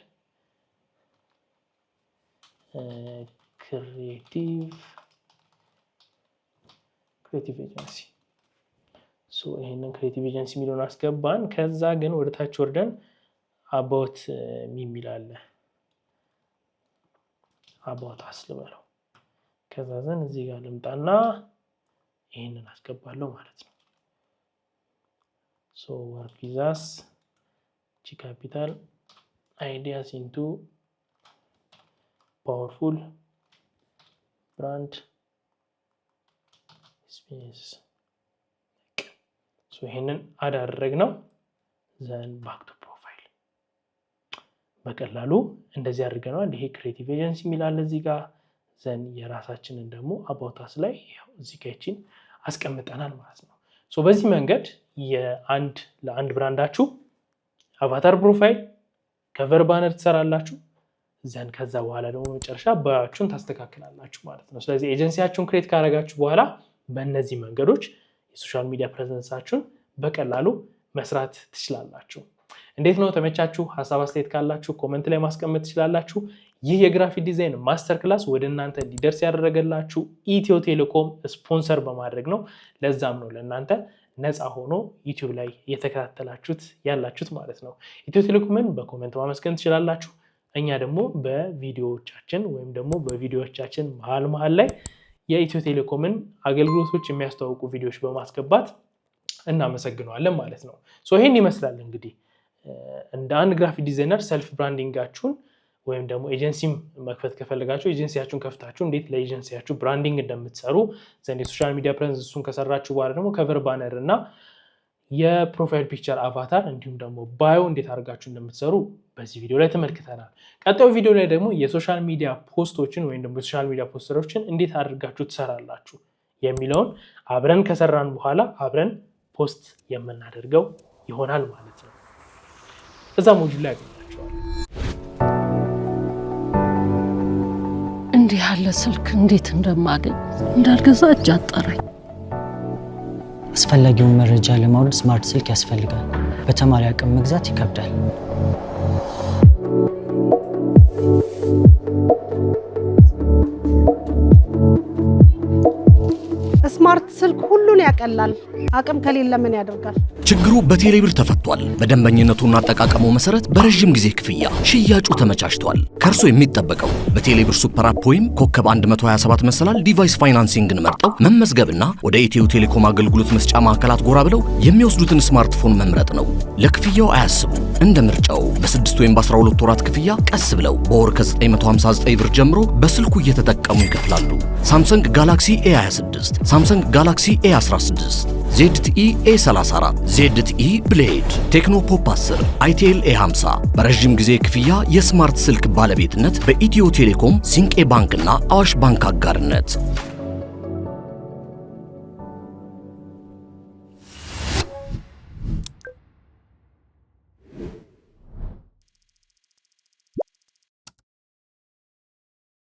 ክሬቲቭ ኤጀንሲ ይሄንን ክሬቲቭ ኤጀንሲ የሚለውን አስገባን ከዛ ግን ወደ ታች ወርደን አባውት የሚላል አባውት አስልበለው ከዛ ዘን እዚህ ጋር ልምጣና ይሄንን አስገባለሁ ማለት ነው ወርክ ቪዛስ ጂ ካፒታል አይዲያስ ኢንቱ ፓወርፉል ብራንድ ስፔስ ይሄንን አዳረግነው ዘን ባክ ቱ ፕሮፋይል በቀላሉ እንደዚህ አድርገናል ይሄ ክሬቲቭ ኤጀንሲ የሚላል እዚህ ጋር ዘን የራሳችንን ደግሞ አባውታስ ላይ ያው እዚህ ጋር አስቀምጠናል ማለት ነው በዚህ መንገድ ለአንድ ብራንዳችሁ አቫታር ፕሮፋይል ከቨር ባነር ትሰራላችሁ ዘን ከዛ በኋላ ደግሞ መጨረሻ ባያችሁን ታስተካክላላችሁ ማለት ነው ስለዚህ ኤጀንሲያችሁን ክሬት ካደረጋችሁ በኋላ በእነዚህ መንገዶች የሶሻል ሚዲያ ፕሬዘንሳችሁን በቀላሉ መስራት ትችላላችሁ እንዴት ነው ተመቻችሁ ሐሳብ አስተያየት ካላችሁ ኮሜንት ላይ ማስቀመጥ ትችላላችሁ ይህ የግራፊክ ዲዛይን ማስተር ክላስ ወደ እናንተ እንዲደርስ ያደረገላችሁ ኢትዮ ቴሌኮም ስፖንሰር በማድረግ ነው ለዛም ነው ለእናንተ ነፃ ሆኖ ዩቲዩብ ላይ እየተከታተላችሁት ያላችሁት ማለት ነው ኢትዮ ቴሌኮምን በኮሜንት ማመስገን ትችላላችሁ እኛ ደግሞ በቪዲዮዎቻችን ወይም ደግሞ በቪዲዮዎቻችን መሃል ላይ የኢትዮ ቴሌኮምን አገልግሎቶች የሚያስተዋውቁ ቪዲዮዎች በማስገባት እናመሰግናለን ማለት ነው ይሄን ይመስላል እንግዲህ እንደ አንድ ግራፊክ ዲዛይነር ሰልፍ ብራንዲንጋችሁን ወይም ደግሞ ኤጀንሲም መክፈት ከፈለጋችሁ ኤጀንሲያችሁን ከፍታችሁ እንዴት ለኤጀንሲያችሁ ብራንዲንግ እንደምትሰሩ ዘንድ የሶሻል ሚዲያ ፕሬዘንሱን ከሰራችሁ በኋላ ደግሞ ከቨር ባነር እና የፕሮፋይል ፒክቸር አቫታር እንዲሁም ደግሞ ባዮ እንዴት አድርጋችሁ እንደምትሰሩ በዚህ ቪዲዮ ላይ ተመልክተናል ቀጣዩ ቪዲዮ ላይ ደግሞ የሶሻል ሚዲያ ፖስቶችን ወይም ደግሞ የሶሻል ሚዲያ ፖስተሮችን እንዴት አድርጋችሁ ትሰራላችሁ የሚለውን አብረን ከሰራን በኋላ አብረን ፖስት የምናደርገው ይሆናል ማለት ነው እዛ ሞጁል ላይ አገኛችኋል እንዲህ ያለ ስልክ እንዴት እንደማገኝ እንዳልገዛ እጅ አጠረኝ አስፈላጊውን መረጃ ለማውረድ ስማርት ስልክ ያስፈልጋል በተማሪ አቅም መግዛት ይከብዳል ስማርት ስልክ ሁሉን ያቀላል አቅም ከሌለ ምን ያደርጋል ችግሩ በቴሌብር ተፈቷል በደንበኝነቱና አጠቃቀሙ መሰረት በረጅም ጊዜ ክፍያ ሽያጩ ተመቻችቷል ከርሶ የሚጠበቀው በቴሌብር ሱፐር አፕ ወይም ኮከብ 127 መሰላል ዲቫይስ ፋይናንሲንግን መርጠው መመዝገብና ወደ ኢትዮ ቴሌኮም አገልግሎት መስጫ ማዕከላት ጎራ ብለው የሚወስዱትን ስማርትፎን መምረጥ ነው ለክፍያው አያስቡ እንደ ምርጫው በ6 ወይም በ12 ወራት ክፍያ ቀስ ብለው በወር ከ959 ብር ጀምሮ በስልኩ እየተጠቀሙ ይከፍላሉ ሳምሰንግ ጋላክሲ A26 ሳምሰንግ ጋላክሲ A16 ZTE A34 ZTE ብሌድ ቴክኖ ፖፕ 10 ITL A50 በረጅም ጊዜ ክፍያ የስማርት ስልክ ባለቤትነት በኢትዮ ቴሌኮም ሲንቄ ባንክና አዋሽ ባንክ አጋርነት